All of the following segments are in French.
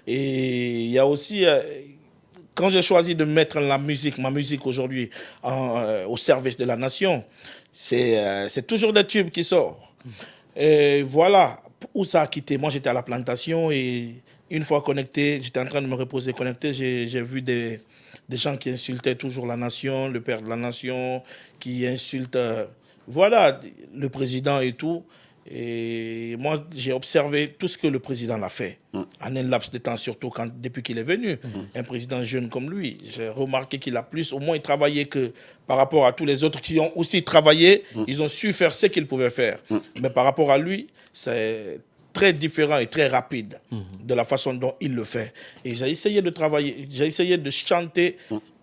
Et il y a aussi, quand j'ai choisi de mettre ma musique aujourd'hui au service de la nation, c'est toujours des tubes qui sortent. Et voilà, où ça a quitté. Moi, j'étais à la plantation et une fois connecté, j'étais en train de me reposer connecté, j'ai vu des gens qui insultaient toujours la nation, le père de la nation, qui insultent, voilà, le président et tout. Et moi, j'ai observé tout ce que le président a fait, en un laps de temps, surtout depuis qu'il est venu. Un président jeune comme lui, j'ai remarqué qu'il a plus, au moins, travaillé que par rapport à tous les autres qui ont aussi travaillé. Ils ont su faire ce qu'ils pouvaient faire. Mais par rapport à lui, c'est très différent et très rapide de la façon dont il le fait. Et j'ai essayé de travailler, j'ai essayé de chanter,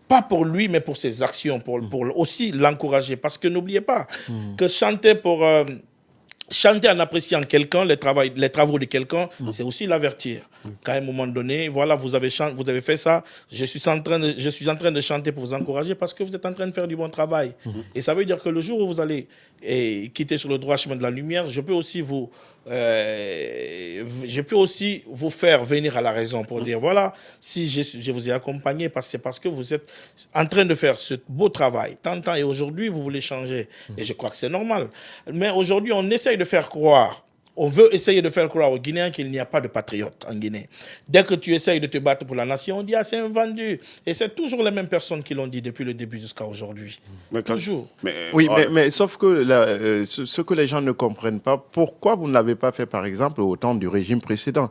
pas pour lui, mais pour ses actions, pour aussi l'encourager. Parce que n'oubliez pas que chanter chanter en appréciant quelqu'un, les travaux de quelqu'un, c'est aussi l'avertir. Qu'à un moment donné, voilà, vous avez fait ça, je suis en train de chanter pour vous encourager parce que vous êtes en train de faire du bon travail. Et ça veut dire que le jour où vous allez quitter sur le droit chemin de la lumière, je peux aussi vous faire venir à la raison pour dire, voilà, si je vous ai accompagné, c'est parce que vous êtes en train de faire ce beau travail. Tant et aujourd'hui, vous voulez changer. Et je crois que c'est normal. Mais aujourd'hui, on essaye de faire croire, on veut essayer de faire croire aux Guinéens qu'il n'y a pas de patriotes en Guinée. Dès que tu essayes de te battre pour la nation, on dit « Ah, c'est un vendu ». Et c'est toujours les mêmes personnes qui l'ont dit depuis le début jusqu'à aujourd'hui. Toujours. Mais sauf que ce que les gens ne comprennent pas, pourquoi vous ne l'avez pas fait, par exemple, au temps du régime précédent?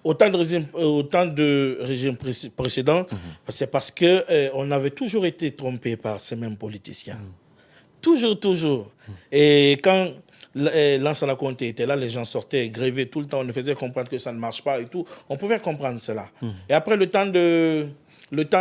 Au temps de régime précédent, c'est parce qu'on avait toujours été trompé par ces mêmes politiciens. Toujours. Et quand Lansana Conté était là, les gens sortaient grévés tout le temps, on nous faisait comprendre que ça ne marche pas et tout. On pouvait comprendre cela. Et après le temps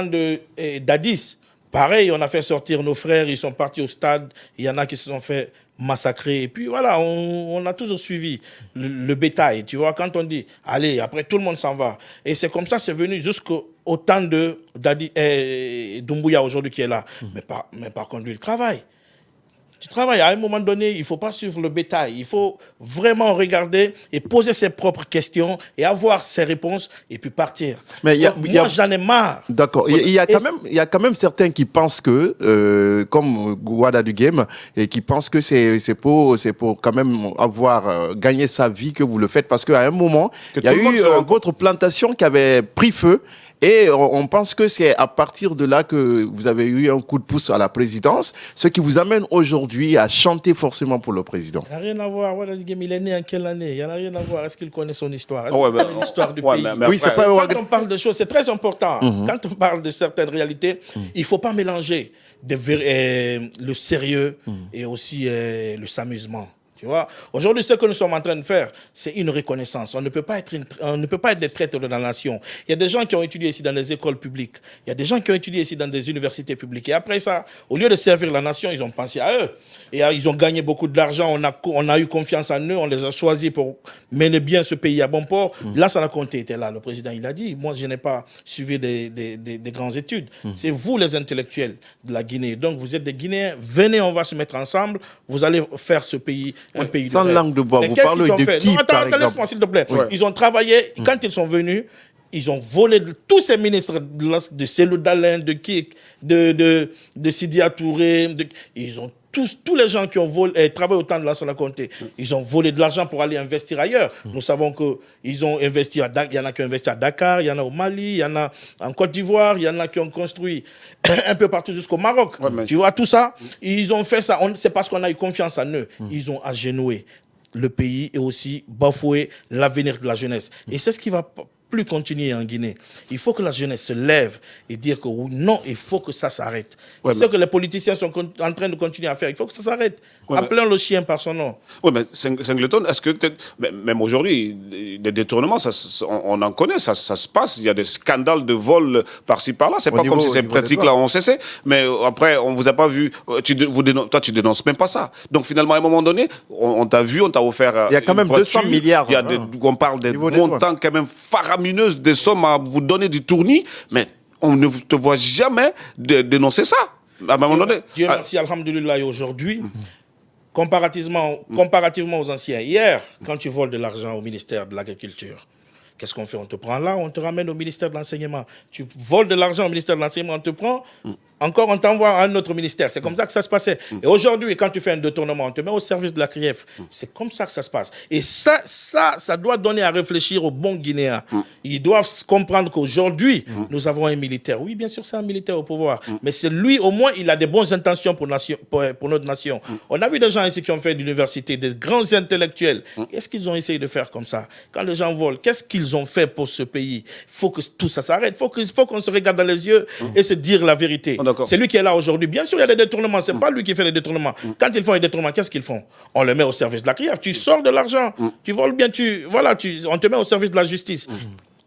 d'Addis, pareil, on a fait sortir nos frères, ils sont partis au stade, il y en a qui se sont fait massacrer. Et puis voilà, on a toujours suivi le bétail. Tu vois, quand on dit, allez, après tout le monde s'en va. Et c'est comme ça, c'est venu jusqu'au temps de Doumbouya aujourd'hui qui est là. Mais par contre, lui, il travaille. Tu travailles, à un moment donné, il ne faut pas suivre le bétail. Il faut vraiment regarder et poser ses propres questions et avoir ses réponses et puis partir. Mais moi, j'en ai marre. D'accord. Il y a quand même certains qui pensent que, comme Gouada du Game, et qui pensent que c'est pour quand même avoir gagné sa vie que vous le faites. Parce qu'à un moment, il y a eu votre plantation qui avait pris feu. Et on pense que c'est à partir de là que vous avez eu un coup de pouce à la présidence, ce qui vous amène aujourd'hui à chanter forcément pour le président. Il n'y a rien à voir. Il est né en quelle année? Il n'y a rien à voir. Est-ce qu'il connaît son histoire? Est-ce qu'il connaît l'histoire du pays? Oui, c'est pas... Quand on parle de choses, c'est très important. Quand on parle de certaines réalités, il ne faut pas mélanger le sérieux et aussi le s'amusement. Tu vois, aujourd'hui, ce que nous sommes en train de faire, c'est une reconnaissance. On ne peut pas être des traîtres de la nation. Il y a des gens qui ont étudié ici dans les écoles publiques. Il y a des gens qui ont étudié ici dans des universités publiques. Et après ça, au lieu de servir la nation, ils ont pensé à eux. Et ils ont gagné beaucoup d'argent. On a eu confiance en eux. On les a choisis pour mener bien ce pays à bon port. Là, Lansana Conté était là. Le président, il a dit, moi, je n'ai pas suivi des grandes études. C'est vous, les intellectuels de la Guinée. Donc, vous êtes des Guinéens. Venez, on va se mettre ensemble. Vous allez faire ce pays un pays sans de langue de bois, vous parlez de qui, par exemple? Laisse-moi, s'il te plaît. Ils ont travaillé. Quand ils sont venus, ils ont volé tous ces ministres de Cellou Dalein, de Sidia Touré. Ils ont tous les gens qui ont travaillé au temps de Lansana Conté, ils ont volé de l'argent pour aller investir ailleurs. Nous savons qu'ils ont investi il y en a qui ont investi à Dakar, il y en a au Mali, il y en a en Côte d'Ivoire, il y en a qui ont construit un peu partout jusqu'au Maroc. Tu vois, tout ça, ils ont fait ça. C'est parce qu'on a eu confiance en eux. Ils ont agenoué le pays et aussi bafoué l'avenir de la jeunesse. Et c'est ce qui va plus continuer en Guinée. Il faut que la jeunesse se lève et dire que non, il faut que ça s'arrête. Ce que les politiciens sont en train de continuer à faire, il faut que ça s'arrête. Appelons le chien par son nom. Oui, mais Singleton, est-ce que même aujourd'hui, des détournements, on en connaît, ça se passe. Il y a des scandales de vol par-ci par-là. C'est pas comme si ces pratiques-là ont cessé. Mais après, on vous a pas vu. Toi, tu dénonces même pas ça. Donc finalement, à un moment donné, on t'a vu, on t'a offert. Il y a quand même 200 milliards. On parle des montants quand même faramineux, des sommes à vous donner du tournis, mais on ne te voit jamais dénoncer ça. À un moment donné. Dieu merci, alhamdoulilah, aujourd'hui, comparativement aux anciens, hier, quand tu voles de l'argent au ministère de l'Agriculture, Qu'est-ce qu'on fait? On te prend là, on te ramène au ministère de l'Enseignement. Tu voles de l'argent au ministère de l'Enseignement, on te prend, encore on t'envoie à un autre ministère. C'est comme ça que ça se passait. Et aujourd'hui, quand tu fais un détournement, on te met au service de la CRIEF. C'est comme ça que ça se passe. Et ça doit donner à réfléchir aux bons Guinéens. Ils doivent comprendre qu'aujourd'hui, nous avons un militaire. Oui, bien sûr, c'est un militaire au pouvoir. Mais c'est lui, au moins, il a des bonnes intentions pour notre nation. On a vu des gens ici qui ont fait l'université, des grands intellectuels. Qu'est-ce qu'ils ont essayé de faire comme ça? Quand les gens volent, qu'est-ce qu'ils ont fait pour ce pays? Il faut que tout ça s'arrête. Il faut qu'on se regarde dans les yeux et se dire la vérité. C'est lui qui est là aujourd'hui. Bien sûr, il y a des détournements. C'est pas lui qui fait les détournements. Quand ils font les détournements, qu'est-ce qu'ils font? On le met au service de la CRIEF. Tu sors de l'argent. Tu voles bien. On te met au service de la justice.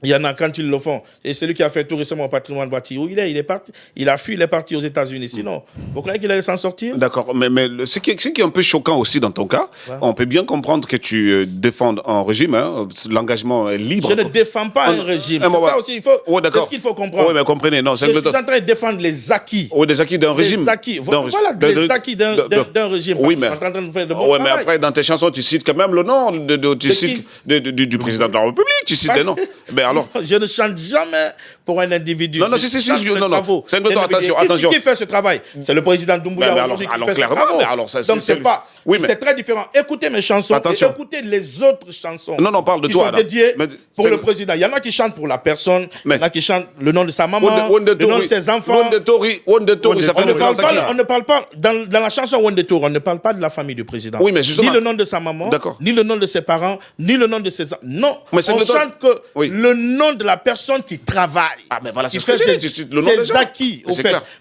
Il y en a quand ils le font. Et celui qui a fait tout récemment au patrimoine bâti, où il est parti. Il a fui, il est parti aux États-Unis. Sinon, vous croyez qu'il allait s'en sortir? D'accord. Mais ce qui est un peu choquant aussi dans ton cas, on peut bien comprendre que tu défends un régime. Hein, l'engagement est libre. Je ne défends pas un régime. C'est ça aussi. C'est ce qu'il faut comprendre. Oui, mais comprenez. Non, je suis en train de défendre les acquis. Oui, des acquis d'un régime. Les acquis. Voilà, les acquis d'un régime. Oui, mais. En train de faire de bon travail. Mais après, dans tes chansons, tu cites quand même le nom du président de la République. Tu cites des noms. Mais alors. Je ne chante jamais pour un individu. Non, c'est attention. Qui fait ce travail? C'est le président Doumbouya aujourd'hui qui fait ce travail. Donc c'est pas. C'est très différent. Écoutez mes chansons et écoutez les autres chansons. Non, parle de toi. Qui sont dédiées pour le président. Il y en a qui chantent pour la personne, il y en a qui chantent le nom de sa maman, le nom de ses enfants. On ne parle pas, dans la chanson Wondetor, on ne parle pas de la famille du président. Oui, mais justement. Ni le nom de sa maman, ni le nom de ses parents, ni le nom de ses enfants. Non, on chante que le nom de la personne qui travaille. Ah, mais voilà, qui fait ses acquis.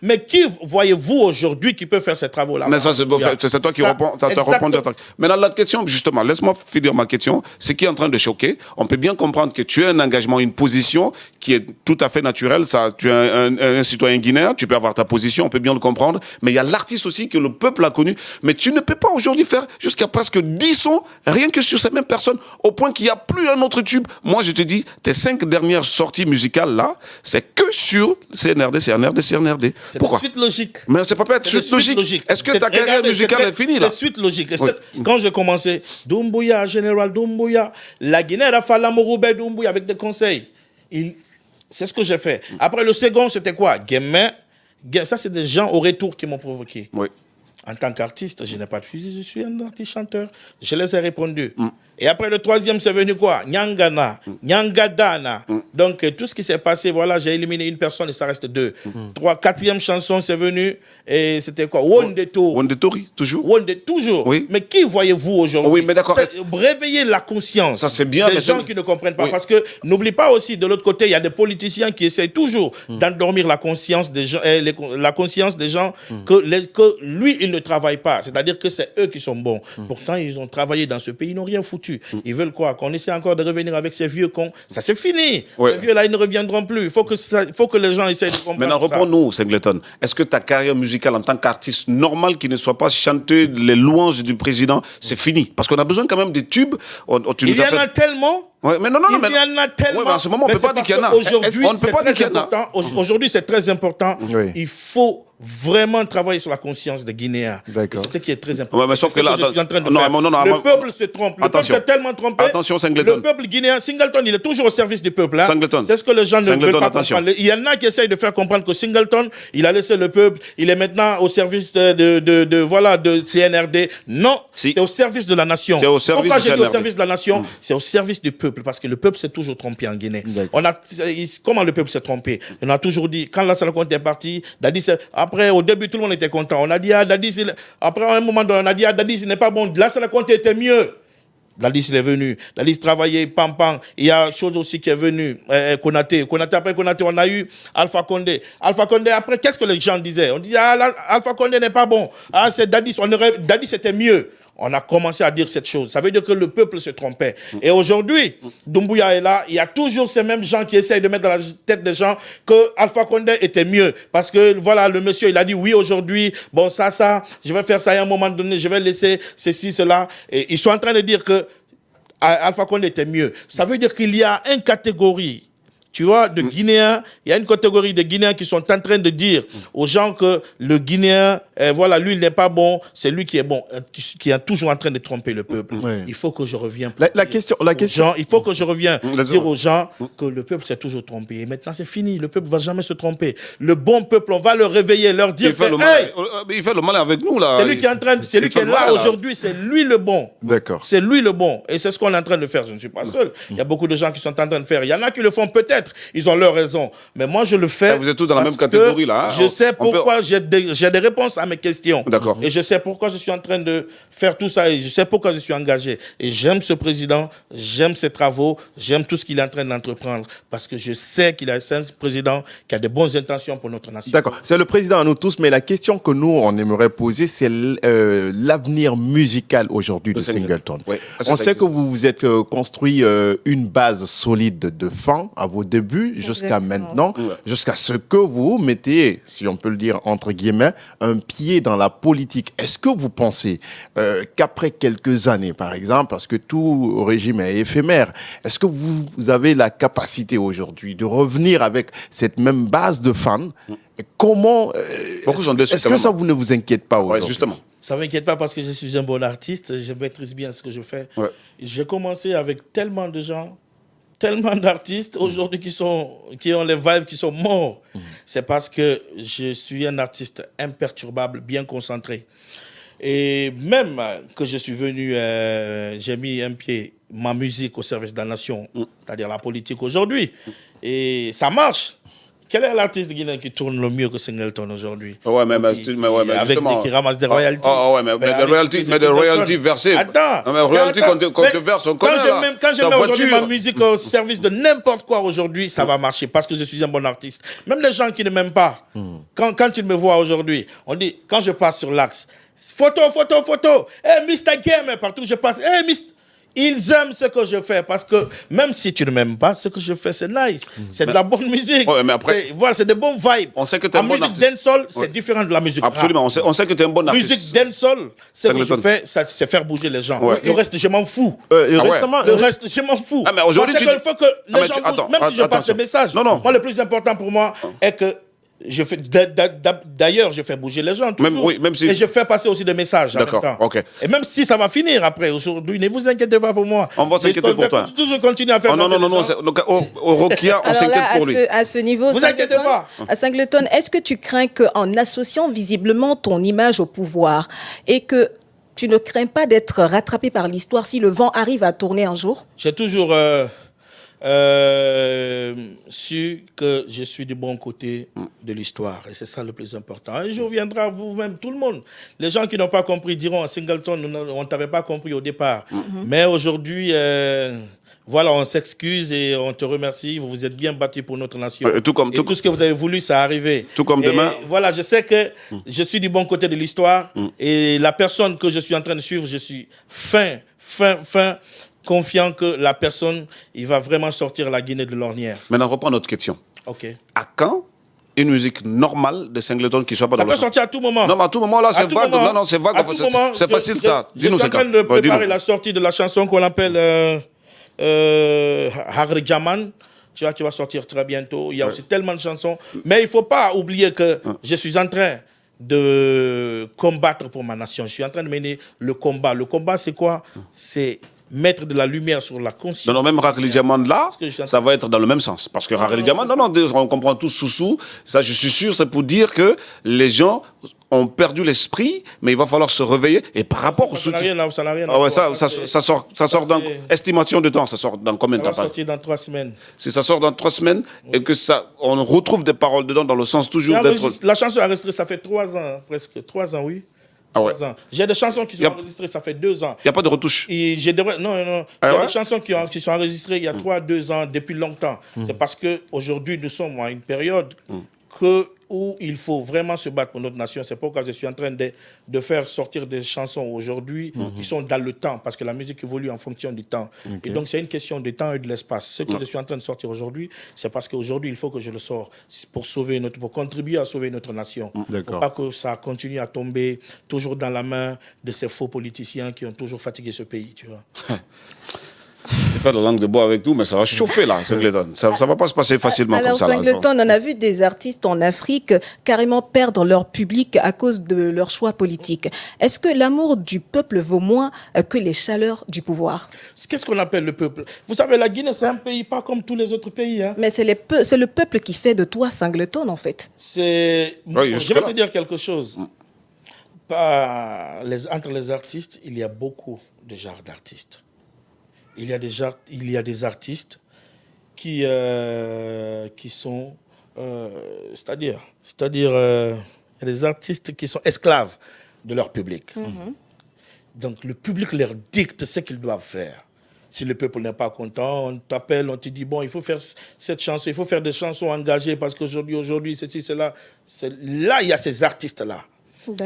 Mais qui voyez-vous aujourd'hui qui peut faire ces travaux-là? Mais ça, c'est toi qui réponds. Ça te répond. Maintenant, la question, justement, laisse-moi finir ma question. Ce qui est en train de choquer, on peut bien comprendre que tu as un engagement, une position qui est tout à fait naturelle. Ça, tu es un citoyen guinéen, tu peux avoir ta position, on peut bien le comprendre. Mais il y a l'artiste aussi que le peuple a connu. Mais tu ne peux pas aujourd'hui faire jusqu'à presque 10 sons, rien que sur ces mêmes personnes, au point qu'il n'y a plus un autre tube. Moi, je te dis, tes 5 dernières sorties musicales, là, c'est que sur CNRD. C'est Pourquoi? suite logique. Mais c'est pas peut-être suite logique. Est-ce que ta carrière musicale est finie, là? C'est suite logique. Quand j'ai commencé, Doumbouya, Général Doumbouya, la Guinée a fait l'amour Doumbouya avec des conseils. C'est ce que j'ai fait. Après, le second, c'était quoi? Guémin. Ça, c'est des gens au retour qui m'ont provoqué. Oui. En tant qu'artiste, je n'ai pas de fusil, je suis un artiste chanteur. Je les ai répondu. Et après, le troisième, c'est venu quoi? Nyangana, Nyangadana. Donc, tout ce qui s'est passé, voilà, j'ai éliminé une personne et ça reste 2. Quatrième chanson, c'est venu, et c'était quoi? Wondetor. Wondetori, toujours? Toujours. Oui. Mais qui voyez-vous aujourd'hui? Oui, mais d'accord. Réveiller la conscience ça, c'est bien, des gens qui ne comprennent pas. Parce que, n'oublie pas aussi, de l'autre côté, il y a des politiciens qui essayent toujours d'endormir la conscience des gens, que lui, il ne travaille pas. C'est-à-dire que c'est eux qui sont bons. Pourtant, ils ont travaillé dans ce pays, ils n'ont rien foutu. Ils veulent quoi? Qu'on essaie encore de revenir avec ces vieux cons. Ça, c'est fini. Ces vieux-là, ils ne reviendront plus. Il faut que les gens essayent de comprendre. Maintenant, réponds-nous, Singleton. Est-ce que ta carrière musicale en tant qu'artiste normal qui ne soit pas chanter les louanges du président, c'est fini? Parce qu'on a besoin quand même des tubes. Il y en a tellement. Ouais, mais non, il y en a tellement. Ouais, mais en ce moment, on ne peut pas dire qu'il y en a. Aujourd'hui, c'est très important. Il faut vraiment travailler sur la conscience des Guinéens. C'est ce qui est très important. Ouais, mais sauf que là, le peuple se trompe. Le peuple s'est tellement trompé. Attention, Singleton. Le peuple guinéen, Singleton, il est toujours au service du peuple. Hein. Singleton. C'est ce que les gens ne veulent pas comprendre. Il y en a qui essayent de faire comprendre que Singleton, il a laissé le peuple, il est maintenant au service de CNRD. Non, c'est au service de la nation. Pourquoi j'ai dit au service de la nation? C'est au service du peuple, parce que le peuple s'est toujours trompé en Guinée. Comment le peuple s'est trompé? On a toujours dit, quand Lassana Conté est parti, Dadis, après, au début, tout le monde était content. On a dit, Dadis, après, à un moment donné, on a dit, Dadis, il n'est pas bon. Lassana Conté était mieux. Dadis, il est venu. Dadis travaillait, pam. Il y a chose aussi qui est venue, Konaté. Après Konaté, on a eu Alpha Condé. Alpha Condé, après, qu'est-ce que les gens disaient? On disait, Alpha Condé n'est pas bon. C'est Dadis. Dadis, c'était mieux. On a commencé à dire cette chose. Ça veut dire que le peuple se trompait. Et aujourd'hui, Doumbouya est là. Il y a toujours ces mêmes gens qui essayent de mettre dans la tête des gens que Alpha Condé était mieux. Parce que, voilà, le monsieur, il a dit, oui, aujourd'hui, bon, ça, je vais faire ça à un moment donné, je vais laisser ceci, cela. Et ils sont en train de dire que Alpha Condé était mieux. Ça veut dire qu'il y a une catégorie tu vois, de Guinéens. Il y a une catégorie de Guinéens qui sont en train de dire aux gens que le Guinéen, voilà, lui, il n'est pas bon, c'est lui qui est bon, qui est toujours en train de tromper le peuple. Il faut que je revienne. La question... il faut que je revienne dire aux gens que le peuple s'est toujours trompé. Et maintenant, c'est fini. Le peuple ne va jamais se tromper. Le bon peuple, on va le réveiller, leur dire que, il fait le mal avec nous, là. C'est lui qui est en train, c'est lui qui est là aujourd'hui, c'est lui le bon. D'accord. C'est lui le bon. Et c'est ce qu'on est en train de faire. Je ne suis pas seul. Il y a beaucoup de gens qui sont en train de faire. Il y en a qui le font peut-être. Ils ont leur raison. Mais moi, je le fais. Vous êtes tous dans la même catégorie, là. Je sais pourquoi j'ai des réponses à mes questions. D'accord. Et je sais pourquoi je suis en train de faire tout ça. Et je sais pourquoi je suis engagé. Et j'aime ce président. J'aime ses travaux. J'aime tout ce qu'il est en train d'entreprendre. Parce que je sais qu'il est un président qui a de bonnes intentions pour notre nation. D'accord. C'est le président à nous tous. Mais la question que nous, on aimerait poser, c'est l'avenir musical aujourd'hui de Singleton. Oui. On sait que vous vous êtes construit une base solide de fans à vos débuts jusqu'à maintenant, jusqu'à ce que vous mettez, si on peut le dire entre guillemets, un pied dans la politique. Est-ce que vous pensez qu'après quelques années, par exemple, parce que tout régime est éphémère, est-ce que vous avez la capacité aujourd'hui de revenir avec cette même base de fans? Et comment est-ce que ça vous ne vous inquiète pas aujourd'hui? Justement. Ça ne m'inquiète pas parce que je suis un bon artiste, je maîtrise bien ce que je fais. J'ai commencé avec tellement de gens, tellement d'artistes aujourd'hui qui ont les vibes qui sont morts. C'est parce que je suis un artiste imperturbable, bien concentré. Et même que je suis venu, j'ai mis ma musique au service de la nation, c'est-à-dire la politique aujourd'hui. Et ça marche. Quel est l'artiste guinéen qui tourne le mieux que Singleton aujourd'hui? Mais avec qui ramasse des royalties. Mais des royalties versées. Attends. Mais royalties qu'on te verse, on connaît là. Quand je mets aujourd'hui ma musique au service de n'importe quoi aujourd'hui, ça va marcher parce que je suis un bon artiste. Même les gens qui ne m'aiment pas, quand ils me voient aujourd'hui, on dit, quand je passe sur l'axe, photo. Hey, Mr. Game, partout où je passe. Hey, Mr. Ils aiment ce que je fais parce que même si tu ne m'aimes pas, ce que je fais, c'est nice. C'est de la bonne musique. Mais après, c'est des bons vibes. On sait que tu es un bon artiste. La musique dancehall, c'est différent de la musique rap. Absolument, on sait que tu es un bon artiste. Musique dancehall, ce que je fais, c'est faire bouger les gens. Le reste, je m'en fous. Le reste, je m'en fous. Mais aujourd'hui, il faut que les gens bougent, même si je passe ce message. Moi, le plus important pour moi est que d'ailleurs, je fais bouger les gens toujours. Même si... Et je fais passer aussi des messages en même temps. Et même si ça va finir après, aujourd'hui, ne vous inquiétez pas pour moi. On va s'inquiéter pour toi. Toujours continuer à faire passer non. Au Rokia, on s'inquiète pour lui. À ce niveau, vous inquiétez pas. À Singleton, est-ce que tu crains qu'en associant visiblement ton image au pouvoir et que tu ne crains pas d'être rattrapé par l'histoire si le vent arrive à tourner un jour? J'ai toujours... su que je suis du bon côté de l'histoire. Et c'est ça le plus important. Un jour viendra, vous-même, tout le monde. Les gens qui n'ont pas compris diront, Singleton, on ne t'avait pas compris au départ. Mais aujourd'hui, voilà, on s'excuse et on te remercie. Vous vous êtes bien battu pour notre nation. Tout ce que vous avez voulu, ça a arrivé. Tout comme demain. Voilà, je sais que je suis du bon côté de l'histoire. Et la personne que je suis en train de suivre, je suis confiant que la personne, il va vraiment sortir la Guinée de l'ornière. Maintenant, reprends notre question. OK. À quand une musique normale de Singleton qui soit pas dans le... Ça peut sortir à tout moment. Non, mais à tout moment, là, c'est vague. Non, c'est vague. C'est facile, ça. Dis-nous, je suis en train de préparer la sortie de la chanson qu'on appelle Harry Jaman. Tu vois, qui va sortir très bientôt. Il y a aussi tellement de chansons. Mais il ne faut pas oublier que je suis en train de combattre pour ma nation. Je suis en train de mener le combat. Le combat, c'est quoi? C'est mettre de la lumière sur la conscience. Non, même Rakhli Diamand là, ça va être dans le même sens. Parce que Rakhli Diamand, on comprend tous sous. Ça, je suis sûr, c'est pour dire que les gens ont perdu l'esprit, mais il va falloir se réveiller. Et par rapport au soutien... Ça n'a rien à voir. Ça sort dans... Estimation de temps, ça sort dans combien de temps? Ça va sortir dans 3 semaines. Si ça sort dans 3 semaines, et que ça, on retrouve des paroles dedans dans le sens toujours d'être... La chanson enregistrée, ça fait 3 ans, presque 3 ans, oui. J'ai des chansons qui sont enregistrées, ça fait 2 ans. Il n'y a pas de retouche? Non. Il y a des chansons qui sont enregistrées il y a 3-2 ans, depuis longtemps. C'est parce qu'aujourd'hui, nous sommes à une période où il faut vraiment se battre pour notre nation. C'est pourquoi je suis en train de faire sortir des chansons aujourd'hui qui sont dans le temps, parce que la musique évolue en fonction du temps. Et donc, c'est une question de temps et de l'espace. Ce que je suis en train de sortir aujourd'hui, c'est parce qu'aujourd'hui, il faut que je le sorte pour contribuer à sauver notre nation. Pour pas que ça continue à tomber toujours dans la main de ces faux politiciens qui ont toujours fatigué ce pays, tu vois. faire la langue de bois avec nous, mais ça va chauffer là, Singleton. Ça ne va pas se passer facilement Alors, comme ça. Singleton, on a vu des artistes en Afrique carrément perdre leur public à cause de leur choix politique. Est-ce que l'amour du peuple vaut moins que les chaleurs du pouvoir? Qu'est-ce qu'on appelle le peuple? Vous savez, la Guinée, c'est un pays pas comme tous les autres pays. Hein. Mais c'est le peuple qui fait de toi Singleton, en fait. Je vais te dire quelque chose. Entre les artistes, il y a beaucoup de genres d'artistes. Il y a des artistes qui sont, c'est-à-dire, il y a des artistes qui sont esclaves de leur public. Donc le public leur dicte ce qu'ils doivent faire. Si le peuple n'est pas content, on t'appelle, on te dit, bon, il faut faire cette chanson, il faut faire des chansons engagées parce qu'aujourd'hui, ceci, cela. Là, il y a ces artistes-là.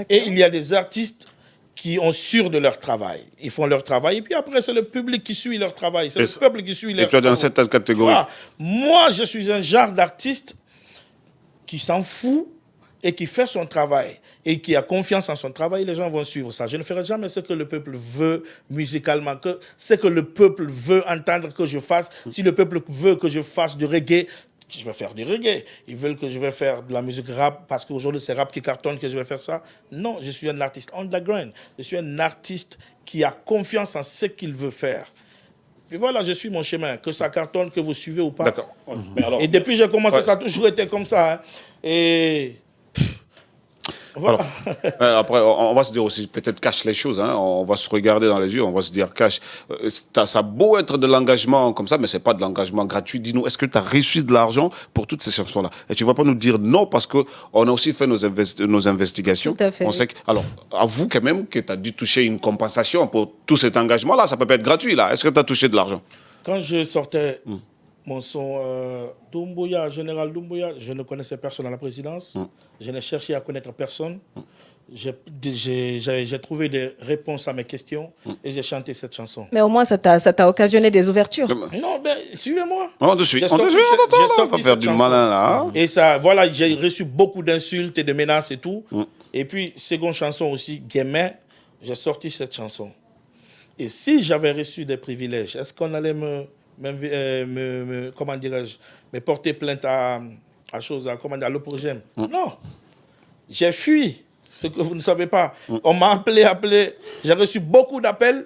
Et il y a des artistes qui ont sûr de leur travail. Ils font leur travail et puis après, c'est le public qui suit leur travail. C'est le peuple qui suit leur travail. Et tu es dans cette catégorie. Moi, je suis un genre d'artiste qui s'en fout et qui fait son travail et qui a confiance en son travail, les gens vont suivre ça. Je ne ferai jamais ce que le peuple veut musicalement, ce que le peuple veut entendre que je fasse. Si le peuple veut que je fasse du reggae, je vais faire du reggae. Ils veulent que je vais faire de la musique rap parce qu'aujourd'hui c'est rap qui cartonne que je vais faire ça. Non, je suis un artiste underground. Je suis un artiste qui a confiance en ce qu'il veut faire. Et voilà, je suis mon chemin. Que ça cartonne, que vous suivez ou pas. D'accord. Et depuis que j'ai commencé, ça a toujours été comme ça. Hein. Et... Voilà. Alors, après, on va se dire aussi, peut-être cache les choses. Hein. On va se regarder dans les yeux, on va se dire cache. Ça a beau être de l'engagement comme ça, mais ce n'est pas de l'engagement gratuit. Dis-nous, est-ce que tu as reçu de l'argent pour toutes ces chansons-là? Et tu ne vas pas nous dire non, parce qu'on a aussi fait nos investigations. Tout à fait. On sait alors, avoue quand même que tu as dû toucher une compensation pour tout cet engagement-là. Ça ne peut pas être gratuit, là. Est-ce que tu as touché de l'argent? Quand je sortais mon son Doumbouya, Général Doumbouya, je ne connaissais personne à la présidence. Je n'ai cherché à connaître personne. J'ai trouvé des réponses à mes questions et j'ai chanté cette chanson. Mais au moins, ça t'a occasionné des ouvertures. Non, ben, suivez-moi. On te suit, on va faire du malin là. Et ça, voilà, j'ai reçu beaucoup d'insultes et de menaces et tout. Et puis, seconde chanson aussi, Guémet, j'ai sorti cette chanson. Et si j'avais reçu des privilèges, est-ce qu'on allait comment dirais-je, me porter plainte à l'opprogème? Non. J'ai fui, ce que vous ne savez pas. On m'a appelé. J'ai reçu beaucoup d'appels.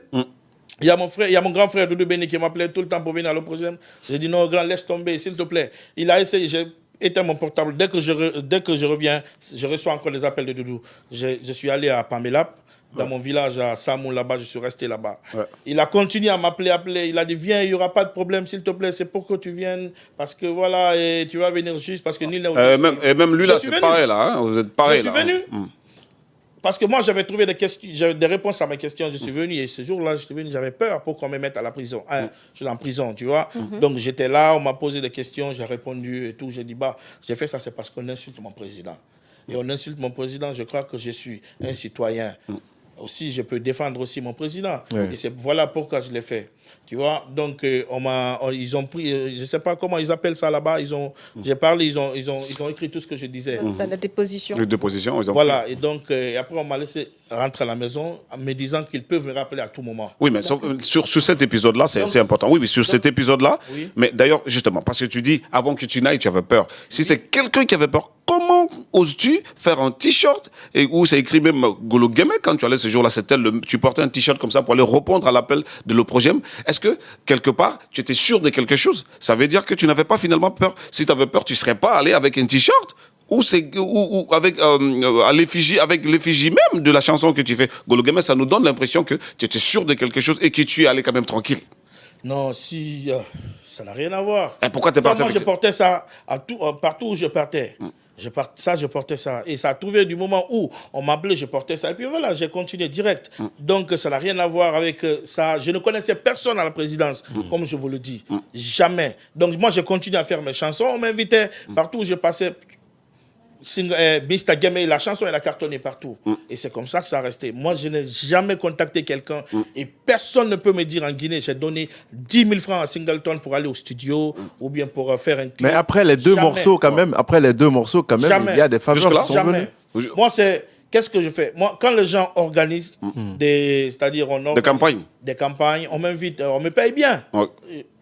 Il y a mon grand frère Doudou Béni qui m'appelait tout le temps pour venir à l'opprogème. J'ai dit non, grand, laisse tomber, s'il te plaît. Il a essayé, j'ai éteint mon portable. Dès que je reviens, je reçois encore des appels de Doudou. Je suis allé à Pamelap. Dans mon village à Samoun, là-bas, je suis resté là-bas. Ouais. Il a continué à m'appeler. Il a dit, viens, il n'y aura pas de problème, s'il te plaît, c'est pour que tu viennes. Parce que voilà, et tu vas venir juste parce que nul n'est au-dessus. Et même lui, là, c'est pareil, là. Hein, vous êtes pareil, là. Je suis venu. Parce que moi, j'avais trouvé des réponses à mes questions. Je suis venu et ce jour-là, je suis venu, j'avais peur pour qu'on me mette à la prison. Je suis en prison, tu vois. Donc, j'étais là, on m'a posé des questions, j'ai répondu et tout. J'ai dit, j'ai fait ça, c'est parce qu'on insulte mon président. Et on insulte mon président, je crois que je suis un citoyen. Aussi, je peux défendre aussi mon président. Et voilà pourquoi je l'ai fait. Tu vois, donc ils ont pris, je ne sais pas comment ils appellent ça là-bas. J'ai parlé, ils ont écrit tout ce que je disais. La déposition. La déposition, ils ont voilà, et donc après on m'a laissé rentrer à la maison en me disant qu'ils peuvent me rappeler à tout moment. Oui, mais sur cet épisode-là, c'est important. Oui, sur cet épisode-là. Oui. Mais d'ailleurs, justement, parce que tu dis, avant que tu n'ailles, tu avais peur. Si c'est quelqu'un qui avait peur, comment oses-tu faire un t-shirt où c'est écrit même Golo Guémet quand tu allais ce jour-là, tu portais un t-shirt comme ça pour aller répondre à l'appel de l'opprogème. Est-ce que, quelque part, tu étais sûr de quelque chose? Ça veut dire que tu n'avais pas finalement peur. Si tu avais peur, tu ne serais pas allé avec un t-shirt ou avec l'effigie même de la chanson que tu fais. Golo Guémet, ça nous donne l'impression que tu étais sûr de quelque chose et que tu es allé quand même tranquille. Non, ça n'a rien à voir. Et pourquoi tu es parti Moi, je portais ça partout où je partais. Je portais ça. Et ça a trouvé du moment où on m'appelait, je portais ça. Et puis voilà, j'ai continué direct. Donc, ça n'a rien à voir avec ça. Je ne connaissais personne à la présidence, comme je vous le dis. Jamais. Donc, moi, j'ai continué à faire mes chansons. On m'invitait partout où je passais. Mr. Guémet, la chanson, elle a cartonné partout. Et c'est comme ça que ça a resté. Moi, je n'ai jamais contacté quelqu'un et personne ne peut me dire en Guinée, j'ai donné 10 000 francs à Singleton pour aller au studio ou bien pour faire un clip. Mais après les deux morceaux, quand même, il y a des faveurs qui sont venues. Moi, c'est qu'est-ce que je fais? Moi, quand les gens organisent c'est-à-dire on organise des campagnes, on m'invite, on me paye bien. Ouais.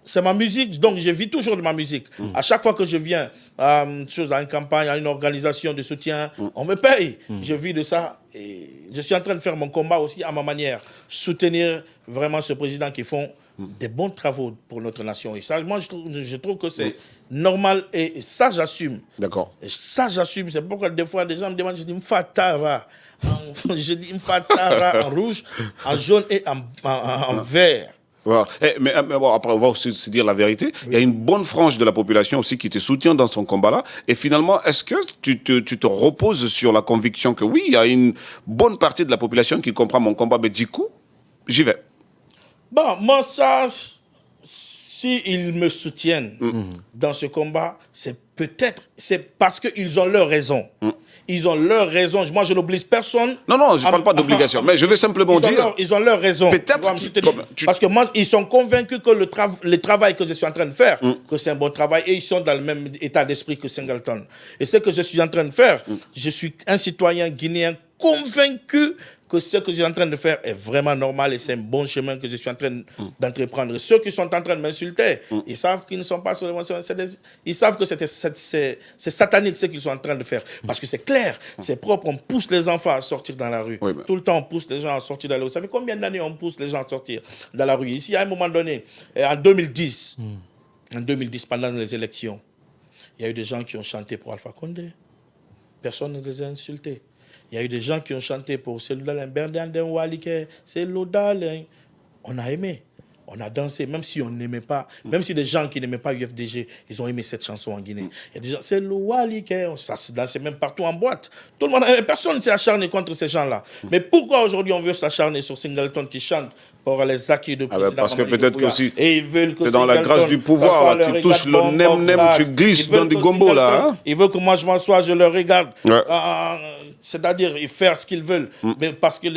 C'est ma musique, donc je vis toujours de ma musique. À chaque fois que je viens à une campagne, à une organisation de soutien, on me paye. Je vis de ça et je suis en train de faire mon combat aussi à ma manière. Soutenir vraiment ce président qui font des bons travaux pour notre nation. Et ça, moi, je trouve que c'est normal et ça, j'assume. D'accord. Et ça, j'assume. C'est pourquoi des fois, des gens me demandent, je dis, Mfatara. Je dis Mfatara en rouge, en jaune et en vert. Voilà. Mais bon, après, on va aussi se dire la vérité. Oui. Il y a une bonne frange de la population aussi qui te soutient dans son combat-là. Et finalement, est-ce que tu te reposes sur la conviction que oui, il y a une bonne partie de la population qui comprend mon combat, mais du coup, j'y vais. Bon, moi, ça, s'ils me soutiennent dans ce combat, c'est parce qu'ils ont leur raison. Ils ont leur raison. Moi, je n'oblige personne. Non, je ne parle pas d'obligation, mais je vais simplement dire... Ils ont leur raison. Peut-être... Parce que moi, ils sont convaincus que le travail que je suis en train de faire, que c'est un bon travail, et ils sont dans le même état d'esprit que Singleton. Et ce que je suis en train de faire, je suis un citoyen guinéen convaincu que ce que je suis en train de faire est vraiment normal et c'est un bon chemin que je suis en train d'entreprendre. Ceux qui sont en train de m'insulter, ils savent qu'ils ne sont pas sur le bon chemin. Ils savent que c'est satanique ce qu'ils sont en train de faire. Parce que c'est clair, c'est propre, on pousse les enfants à sortir dans la rue. Oui, tout le temps, on pousse les gens à sortir dans la rue. Ça fait combien d'années on pousse les gens à sortir dans la rue? Ici, à un moment donné, en 2010, pendant les élections, il y a eu des gens qui ont chanté pour Alpha Condé. Personne ne les a insultés. Il y a eu des gens qui ont chanté pour Seludalen, Berdan Walike, Seludalen. On a aimé, on a dansé, même si on n'aimait pas, même si des gens qui n'aimaient pas UFDG, ils ont aimé cette chanson en Guinée. Il y a des gens, Seludalike, ça se dansait même partout en boîte. Tout le monde, personne ne s'est acharné contre ces gens-là. Mais pourquoi aujourd'hui on veut s'acharner sur Singleton qui chante pour les acquis de président? Parce que peut-être que aussi, et ils veulent que c'est dans la grâce du pouvoir, là, tu touches le nem, tu glisses dans des gombos, là. Hein? Ils veulent que moi je m'assoie, je le regarde. Ouais. C'est-à-dire, ils font ce qu'ils veulent. Mais parce que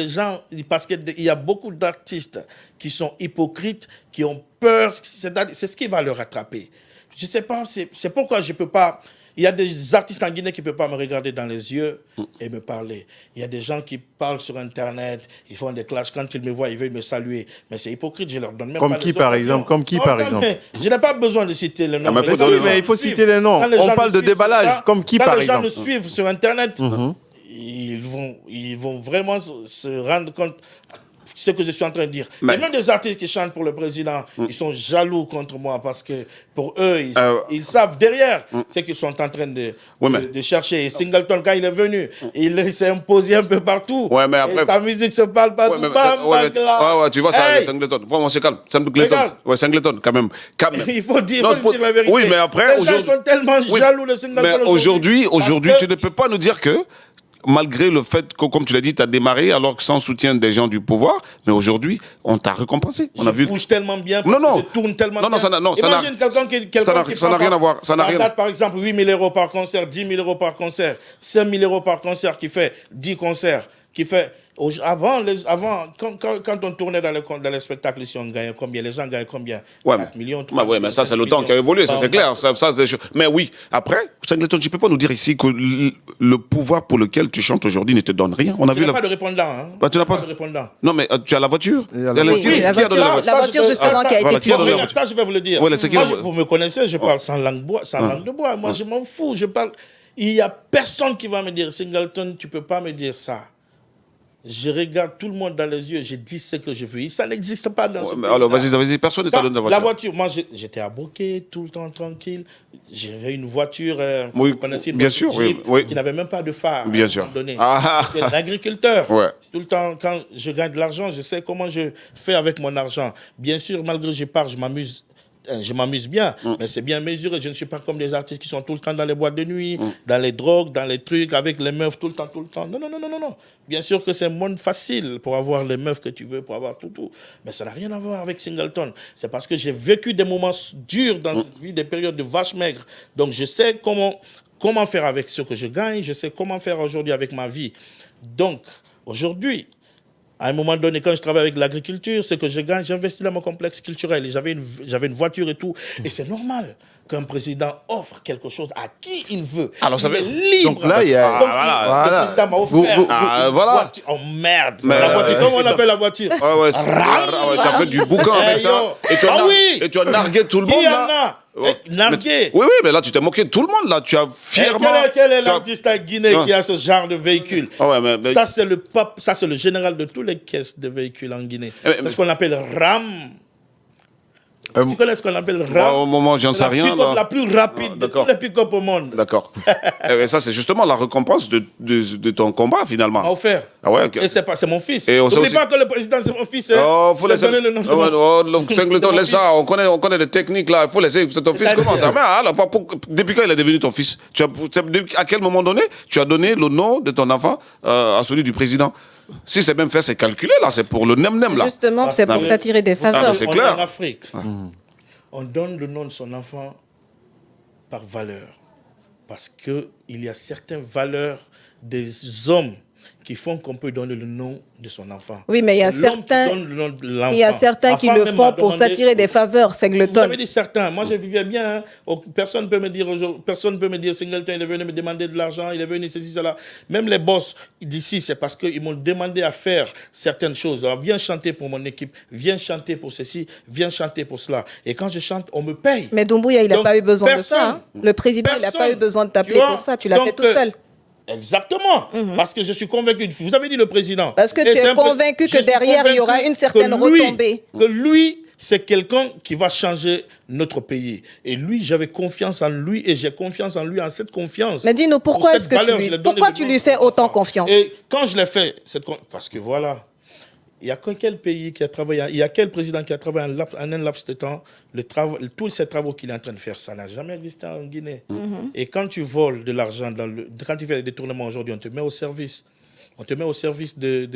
parce qu'il y a beaucoup d'artistes qui sont hypocrites, qui ont peur, c'est ce qui va leur rattraper. Je ne sais pas, c'est pourquoi je ne peux pas... Il y a des artistes en Guinée qui ne peuvent pas me regarder dans les yeux et me parler. Il y a des gens qui parlent sur Internet, ils font des clashs. Quand ils me voient, ils veulent me saluer. Mais c'est hypocrite, je leur donne même comme pas qui, par exemple, Comme qui, par exemple Je n'ai pas besoin de citer le nom. Mais il faut citer les noms. On parle de déballage. Comme qui, par exemple Quand les gens nous suivent sur Internet... Ils vont vraiment se rendre compte ce que je suis en train de dire. Il y a même des artistes qui chantent pour le président, ils sont jaloux contre moi parce que pour eux, ils savent derrière ce qu'ils sont en train de chercher. Et Singleton, quand il est venu, il s'est imposé un peu partout. Ouais, mais après... Et sa musique se parle partout. Tu vois ça, Singleton. Vraiment, c'est calme. Singleton, quand même. Il faut dire la vérité. Oui, mais après... Les gens sont tellement jaloux de Singleton. Mais aujourd'hui, tu ne peux pas nous dire que malgré le fait que, comme tu l'as dit, tu as démarré alors que sans soutien des gens du pouvoir, mais aujourd'hui, on t'a récompensé. Je bouge tellement bien, parce que je tourne tellement bien. Imagine quelqu'un qui ça n'a rien à voir. Ça n'a rien. Par exemple, 8 000 euros par concert, 10 000 euros par concert, 5 000 euros par concert, qui fait 10 concerts, qui fait... Avant, quand on tournait dans les spectacles ici, on gagnait combien? Les gens gagnaient combien? 4 millions, 3 millions. Mais ça, c'est le temps qui a évolué, ça c'est clair. Mais oui, après, Singleton, tu ne peux pas nous dire ici que le pouvoir pour lequel tu chantes aujourd'hui ne te donne rien. On a vu pas de répondant. Hein. Tu n'as pas de répondant. Non, mais tu as la voiture. Oui, la voiture justement qui a été publiée. Ça, je vais vous le dire. Moi, vous me connaissez, je parle sans langue de bois. Moi, je m'en fous. Il n'y a personne qui va me dire, Singleton, tu ne peux pas me dire ça. Je regarde tout le monde dans les yeux, je dis ce que je veux. Ça n'existe pas dans ce pays. Alors, vas-y, personne ne t'a donné la voiture. La voiture, moi, j'étais à Bokeh, tout le temps tranquille. J'avais une voiture, vous connaissez une voiture Jeep, qui n'avait même pas de phare. Bien sûr. J'étais un agriculteur. Tout le temps, quand je gagne de l'argent, je sais comment je fais avec mon argent. Bien sûr, malgré que je pars, je m'amuse bien, mais c'est bien mesuré. Je ne suis pas comme des artistes qui sont tout le temps dans les boîtes de nuit, dans les drogues, dans les trucs, avec les meufs tout le temps. Non. Bien sûr que c'est un monde facile pour avoir les meufs que tu veux, pour avoir tout. Mais ça n'a rien à voir avec Singleton. C'est parce que j'ai vécu des moments durs dans cette vie, des périodes de vache maigre. Donc je sais comment faire avec ce que je gagne, je sais comment faire aujourd'hui avec ma vie. Donc, aujourd'hui, À un moment donné, quand je travaille avec l'agriculture, ce que je gagne, j'investis dans mon complexe culturel. Et j'avais une voiture et tout. Et c'est normal qu'un président offre quelque chose à qui il veut. Alors, ça il est veut- libre. Donc là, il y a- Donc, voilà. le président m'a offert une voilà. voiture. Oh merde. Mais, La voiture, comment on appelle la voiture? Ah ouais, tu as fait du boucan avec ça. yo. Et tu as, Ah oui. et tu as nargué tout le Qui monde y en là. a? Nargué. Oui, mais là, tu t'es moqué de tout le monde là. Tu as fièrement. Quel est tu as- l'artiste à Guinée Ouais. qui a ce genre de véhicule? Ah ouais, mais- Ça, c'est le pape, ça, c'est le général de toutes les caisses de véhicules en Guinée. Mais- C'est ce qu'on appelle RAM. Tu connais ce qu'on appelle RAM? Moi, au moment, j'en sais la rien. pick-up là. la plus rapide Ah, de d'accord. tous les pick-up au monde. D'accord. Et ça, c'est justement la récompense de ton combat finalement. M'a offert. Ah ouais, ok. Et c'est mon fils. Et on sait N'oublie aussi- pas que le président, c'est mon fils. Hein. Oh, faut Je laisser. vais donner le nom de Oh, mon- oh, donc, Singleton, de mon laisse fils. ça. On connaît les techniques là. Il faut laisser. C'est ton fils. C'est-à-dire- Comment ça? Mais alors, depuis quand il est devenu ton fils? À quel moment donné tu as donné le nom de ton enfant à celui du président? Si c'est même fait, c'est calculé là. C'est pour le nem là. Justement, Parce c'est pour que- s'attirer des Vous savez, faveurs. c'est on clair. est en Afrique. On donne le nom de son enfant par valeur. Parce qu'il y a certaines valeurs des hommes qui font qu'on peut donner le nom de son enfant. Oui, mais il y a C'est l'homme qui certains- donne le nom de l'enfant. Il y a certains qui Ma le femme font m'a pour demandé- s'attirer des faveurs, Vous Singleton. avez dit certains. Moi, je vivais bien. Hein. Personne ne peut me dire Singleton, il est venu me demander de l'argent, il est venu ceci, cela. Même les boss d'ici, c'est parce qu'ils m'ont demandé à faire certaines choses. Alors, viens chanter pour mon équipe, viens chanter pour ceci, viens chanter pour cela. Et quand je chante, on me paye. Mais Doumbouya, il n'a Donc, pas eu besoin de personne- ça. Hein. Le président, il n'a pas eu besoin de t'appeler Tu vois, pour ça. Tu l'as donc, fait tout seul. Exactement. Parce que je suis convaincu. Vous avez dit le président. Parce que Et tu c'est es un peu- convaincu je que suis derrière, il y aura convaincu une certaine que lui- retombée. Que lui, c'est quelqu'un qui va changer notre pays. Et lui, j'avais confiance en lui et j'ai confiance en lui, en cette confiance. Mais dis-nous, pourquoi Pour est-ce cette que valeur, tu je l'ai lui, donné pourquoi le tu nom lui de fais mon autant enfant. confiance? Et quand je l'ai fait, parce que voilà, il y a quel pays qui a travaillé, il y a quel président qui a travaillé en un laps de temps, tous ces travaux qu'il est en train de faire, ça n'a jamais existé en Guinée. Et quand tu voles de l'argent, quand tu fais des détournements aujourd'hui, on te met au service. On te met au service de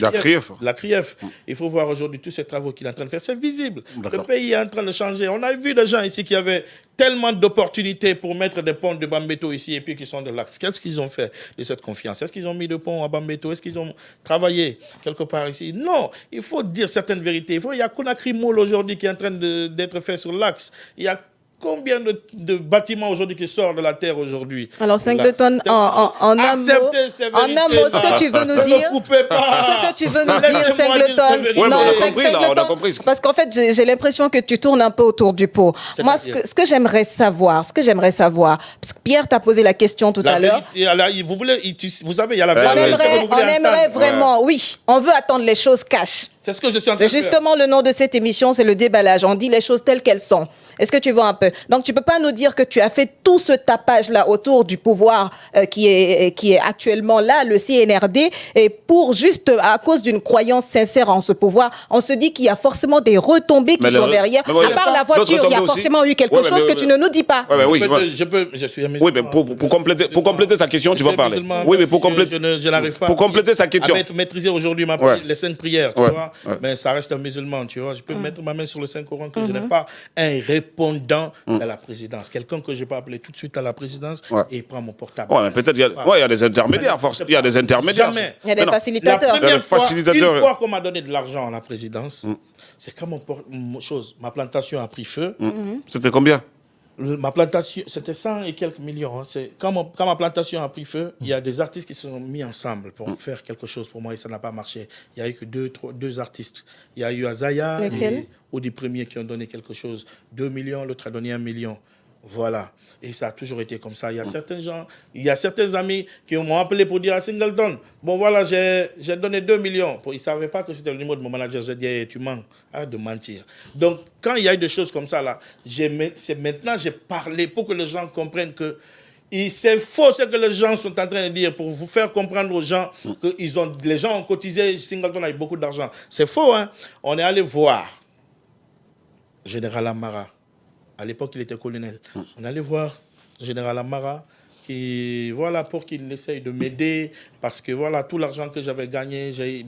la CRIEF. La CRIEF. Il faut voir aujourd'hui tous ces travaux qu'il est en train de faire. C'est visible. Le D'accord. pays est en train de changer. On a vu des gens ici qui avaient tellement d'opportunités pour mettre des ponts de Bambeto ici et puis qui sont de l'axe. Qu'est-ce qu'ils ont fait de cette confiance? Est-ce qu'ils ont mis de ponts à Bambeto? Est-ce qu'ils ont travaillé quelque part ici? Non. Il faut dire certaines vérités. Il y a Conakry Mall aujourd'hui qui est en train d'être fait sur l'axe. Il y a combien de bâtiments aujourd'hui qui sortent de la terre aujourd'hui? Alors, Singleton, en un mot, Acceptez ces en un mot, ce que tu veux nous Ne dire, me coupez pas. ce que tu veux nous dire, Laissez-moi dire Singleton. ces vérités. Ouais, mais on a Sing- compris, là, on a Singleton, compris. Parce qu'en fait, j'ai l'impression que tu tournes un peu autour du pot. Moi, C'est-à-dire ce que j'aimerais savoir, parce que Pierre t'a posé la question tout à l'heure. Vous savez, il y a la On vérité. aimerait, Vous voulez on aimerait entendre. vraiment, oui, on veut attendre les choses cash. C'est ce que je suis en train C'est de faire. justement le nom de cette émission, c'est le déballage. On dit les choses telles qu'elles sont. Est-ce que tu vois un peu? Donc, tu peux pas nous dire que tu as fait tout ce tapage-là autour du pouvoir qui est actuellement là, le CNRD, et pour juste à cause d'une croyance sincère en ce pouvoir, on se dit qu'il y a forcément des retombées qui Mais sont le- derrière. mais ouais, À part la d'autres voiture, il y a retombées aussi. forcément eu quelque Ouais, mais- chose que tu ne nous dis pas. Ouais, oui, ouais. Je suis un musulman. Oui, mais pour compléter sa question, tu vas parler. Oui, mais pour compléter. Je n'arrive pas Pour compléter sa question. à maîtriser aujourd'hui Ouais. les saintes prières, tu Ouais, vois. ouais. Mais ça reste un musulman, tu vois. Je peux mettre ma main sur le Saint-Coran que je n'ai pas un répondant à la présidence. Quelqu'un que je peux appeler tout de suite à la présidence Ouais. et il prend mon portable. Ouais, mais peut-être il y a des intermédiaires, force. Il y a des intermédiaires. Jamais. Il y a des Mais non. La facilitateurs. première fois, facilitateur. une fois qu'on m'a donné de l'argent à la présidence, c'est quand ma plantation a pris feu. C'était combien? Ma plantation, c'était 100 et quelques millions. Hein. Quand ma plantation a pris feu, il y a des artistes qui se sont mis ensemble pour faire quelque chose pour moi et ça n'a pas marché. Il n'y a eu que deux artistes. Il y a eu Azaya Lesquels? et des premiers qui ont donné quelque chose. 2 millions, l'autre a donné 1 million. Voilà. Et ça a toujours été comme ça. Il y a certains gens, il y a certains amis qui m'ont appelé pour dire à Singleton, bon voilà, j'ai donné 2 millions. Ils ne savaient pas que c'était le numéro de mon manager. J'ai dit, hey, tu mens. Arrête de mentir. Donc, quand il y a eu des choses comme ça, là, maintenant j'ai parlé pour que les gens comprennent que c'est faux ce que les gens sont en train de dire pour vous faire comprendre aux gens que les gens ont cotisé, Singleton a eu beaucoup d'argent. C'est faux, hein. On est allé voir Général Amara. À l'époque, il était colonel. On allait voir Général Amara pour qu'il essaye de m'aider parce que voilà, tout l'argent que j'avais gagné, j'ai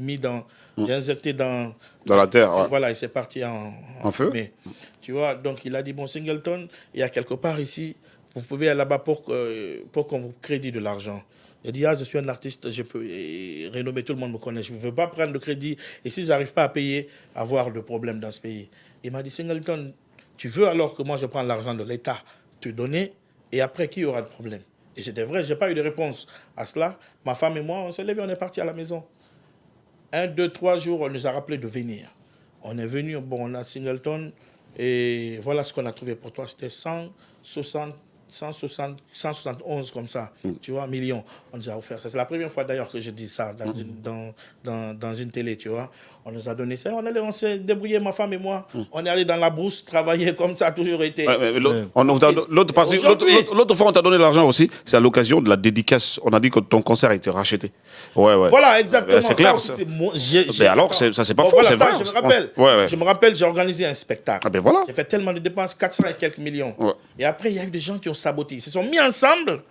injecté dans la terre. Ouais. Voilà, et c'est parti en feu. fumée. Tu vois, donc il a dit, bon, Singleton, il y a quelque part ici, vous pouvez aller là-bas pour qu'on vous crédite de l'argent. J'ai dit, je suis un artiste, je peux renommer, tout le monde me connaît. Je ne veux pas prendre de crédit. Et si je n'arrive pas à payer, avoir de problèmes dans ce pays. Il m'a dit, Singleton, tu veux alors que moi je prends l'argent de l'État, te donner, et après, qui aura de problème? Et c'était vrai, je n'ai pas eu de réponse à cela. Ma femme et moi, on s'est levés, on est partis à la maison. 1, 2, 3 jours, on nous a rappelé de venir. On est venu, on a Singleton, et voilà ce qu'on a trouvé pour toi. C'était 171 comme ça, tu vois, millions, on nous a offert. C'est la première fois d'ailleurs que je dis ça dans une télé, tu vois. On nous a donné ça, on s'est débrouillé, ma femme et moi. On est allé dans la brousse travailler comme ça a toujours été. L'autre fois, on t'a donné l'argent aussi, c'est à l'occasion de la dédicace. On a dit que ton concert a été racheté. Voilà, exactement. C'est clair. Alors, ça, c'est pas faux, c'est vrai. Je me rappelle, j'ai organisé un spectacle. Voilà. J'ai fait tellement de dépenses, 400 et quelques millions. Et après, il y a eu des gens qui ont saboté. Ils se sont mis ensemble.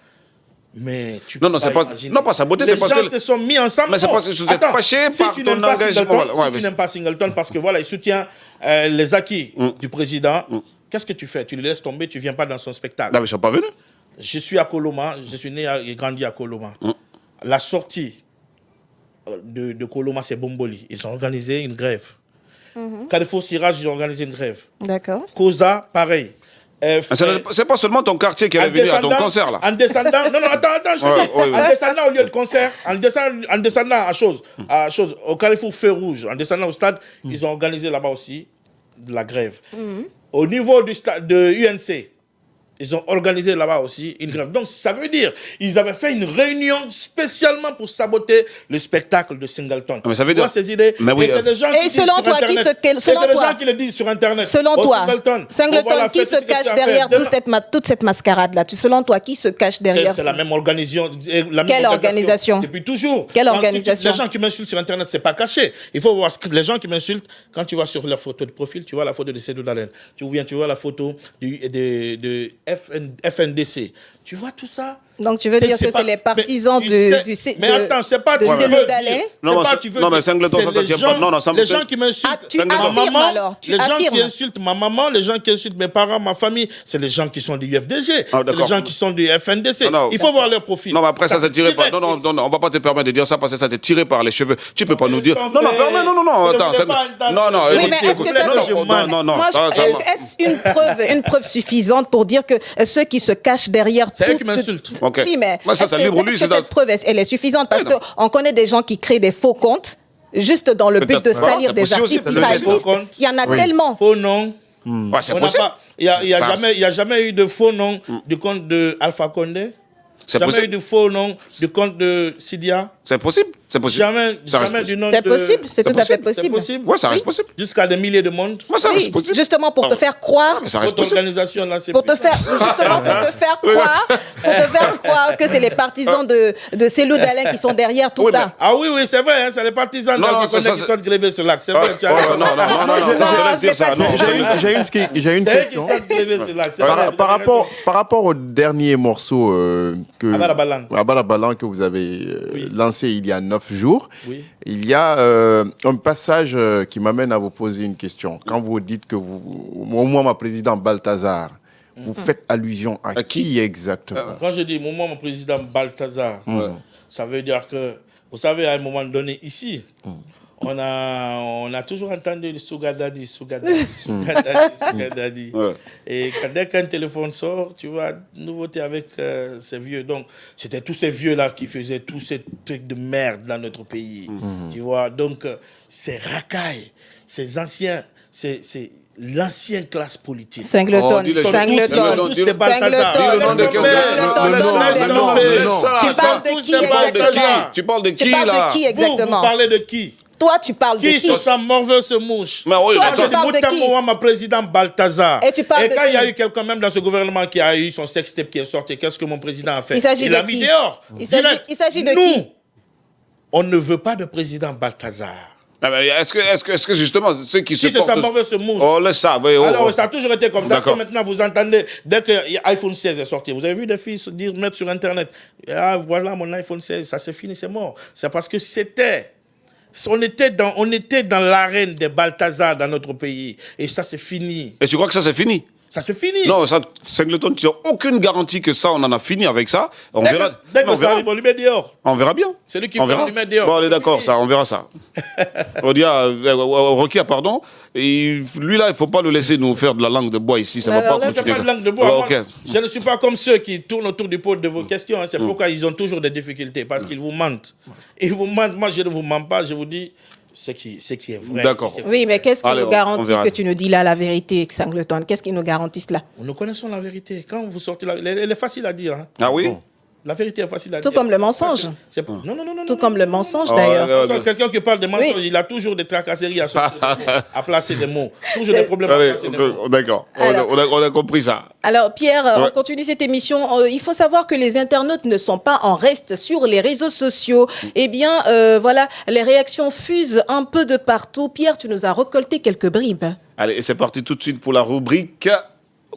Mais tu peux c'est pas saboter, c'est parce que les gens se sont mis ensemble. Mais c'est parce que je suis fâché par ton engagement. Si tu n'aimes pas Singleton, parce que voilà, il soutient les acquis du président, qu'est-ce que tu fais? Tu le laisses tomber, tu ne viens pas dans son spectacle. Non, mais ils ne sont pas venus. Je suis à Koloma, je suis né et grandi à Koloma. La sortie de Koloma, c'est Bomboli. Ils ont organisé une grève. Carrefour Sirage, ils ont organisé une grève. D'accord. Cosa, pareil. C'est pas seulement ton quartier qui est venu à ton concert là. En descendant, attends, en descendant au lieu de concert, en descendant à chose, au Carrefour Feu Rouge, en descendant au stade, ils ont organisé là-bas aussi de la grève. Au niveau du stade de UNC, ils ont organisé là-bas aussi une grève. Donc, ça veut dire ils avaient fait une réunion spécialement pour saboter le spectacle de Singleton. Mais ça veut dire... ces idées. Mais oui, et c'est des gens qui selon toi, des gens qui le disent sur Internet. Selon toi, Singleton, qui se cache derrière toute cette mascarade-là? Selon toi, qui se cache derrière? C'est la même organisation. Quelle organisation? Depuis toujours. Quelle organisation? Les gens qui m'insultent sur Internet, c'est pas caché. Il faut voir les gens qui m'insultent, quand tu vas sur leur photo de profil, tu vois la photo de Seydou Dalein. Tu vois la photo de FNDC. Tu vois tout ça? Donc tu veux dire que c'est les partisans Mais attends, c'est pas de Seydou Dalein? Non, mais Singleton, ça tient pas. Non, les gens qui m'insultent ma maman, les gens qui insultent ma maman, les gens qui insultent mes parents, ma famille, c'est les gens qui sont du UFDG, c'est les gens qui sont du FNDC. Il faut voir leur profil. Non, mais après ça c'est tiré par... Non, on va pas te permettre de dire ça parce que ça t'est tiré par les cheveux. Tu peux pas nous dire... Non, attends. Non, oui, mais est-ce que ça... Non, est-ce une preuve suffisante pour dire que ceux qui se cachent derrière... C'est eux qui m'insultent. Oui, mais est-ce que cette preuve, elle est suffisante? Parce qu'on connaît des gens qui créent des faux comptes juste dans le but de salir des artistes. Il y en a tellement. Faux nom. C'est possible. Il n'y a jamais eu de faux nom du compte de Alpha Condé. Jamais eu de faux nom du compte de Sidia. C'est possible. Jamais du nom de... C'est possible, c'est tout à fait possible. Oui, ça reste possible. Jusqu'à des milliers de monde. Oui, ça reste possible. Justement pour te faire croire... Votre organisation là, c'est... Pour te faire croire que c'est les partisans de Seydou Dalein qui sont derrière tout ça. Ah oui, c'est vrai, c'est les partisans qui sont grevés sur l'axe. C'est vrai. Non, ça te laisse dire ça. J'ai une question. Par rapport au dernier morceau Abalabalan que vous avez lancé il y a 9 jours, il y a un passage qui m'amène à vous poser une question. Quand vous dites que mon président Balthazar, vous faites allusion à qui exactement? Quand je dis mon président Balthazar, ça veut dire que, vous savez, à un moment donné ici, on a toujours entendu le Sougadadi. Et dès qu'un téléphone sort, tu vois, nouveauté avec ces vieux. Donc, c'était tous ces vieux-là qui faisaient tous ces trucs de merde dans notre pays. Tu vois, donc, ces racailles, ces anciens, c'est l'ancienne classe politique. Singleton. Tous des Balthazar. Tu parles de qui là? Vous parlez de qui? Toi, tu parles de qui? Qui sont sa mauvaise mouche? Mais oui, toi, tu parles de qui? Ma président Balthazar. Et quand il y a eu quelqu'un même dans ce gouvernement qui a eu son sextape qui est sorti, qu'est-ce que mon président a fait? Il l'a mis dehors. Il s'agit de qui? Nous, on ne veut pas de président Balthazar. Est-ce que justement ceux qui se portent... c'est sa mauvaise mouche. On le savait. Alors, ça a toujours été comme ça. Parce que maintenant, vous entendez, dès que l'iPhone 16 est sorti, vous avez vu des filles se dire, mettre sur Internet, ah, voilà mon iPhone 16, ça c'est fini, c'est mort. C'est parce que on était dans l'arène des Balthazar dans notre pays. Et ça, c'est fini. Et tu crois que ça, c'est fini? Ça, c'est fini. Non, ça, Singleton, tu n'as aucune garantie que ça, on en a fini avec ça. On verra. Dès que on ça verra. arrive, on lui met dehors. On verra bien. C'est lui qui on va verra. lui mettre dehors. Bon, on est C'est d'accord, fini. ça, on verra ça. On dit à Rocky, pardon. Et lui, là, il ne faut pas le laisser nous faire de la langue de bois ici. Ça ne va Alors pas là, Je ne fais continuer. pas de langue de bois. Ouais, Moi, ok. je ne suis pas comme ceux qui tournent autour du pot de vos questions. Hein. C'est pourquoi ils ont toujours des difficultés. Parce qu'ils vous mentent. Ils vous mentent. Moi, je ne vous mens pas. Je vous dis ce qui est vrai. D'accord. Ce qui est- Oui, mais qu'est-ce qui Allez, nous on garantit verra. que tu nous dis là la vérité, Singleton? Qu'est-ce qui nous garantit cela? Nous connaissons la vérité. Quand vous sortez elle est facile à dire. Hein. Ah oui? La vérité est facile à Tout dire. comme le mensonge. Non, non, non, non. Tout comme le mensonge, Ah, d'ailleurs. ouais. Quelqu'un qui parle de mensonges, Oui. il a toujours des tracasseries à sortir des mots, à placer des mots. Toujours des problèmes à Allez, placer des mots. d'accord. Alors- On a compris ça. Alors, Pierre, Ouais. on continue cette émission. Il faut savoir que les internautes ne sont pas en reste sur les réseaux sociaux. Eh bien, voilà, les réactions fusent un peu de partout. Pierre, tu nous as récolté quelques bribes. Allez, et c'est parti tout de suite pour la rubrique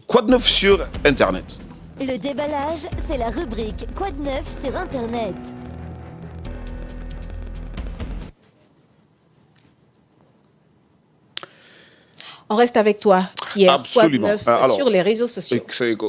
Quoi de neuf sur Internet? Le déballage, c'est la rubrique Quoi de neuf sur Internet. On reste avec toi, Pierre. Absolument. Quoi de neuf Alors, sur les réseaux sociaux?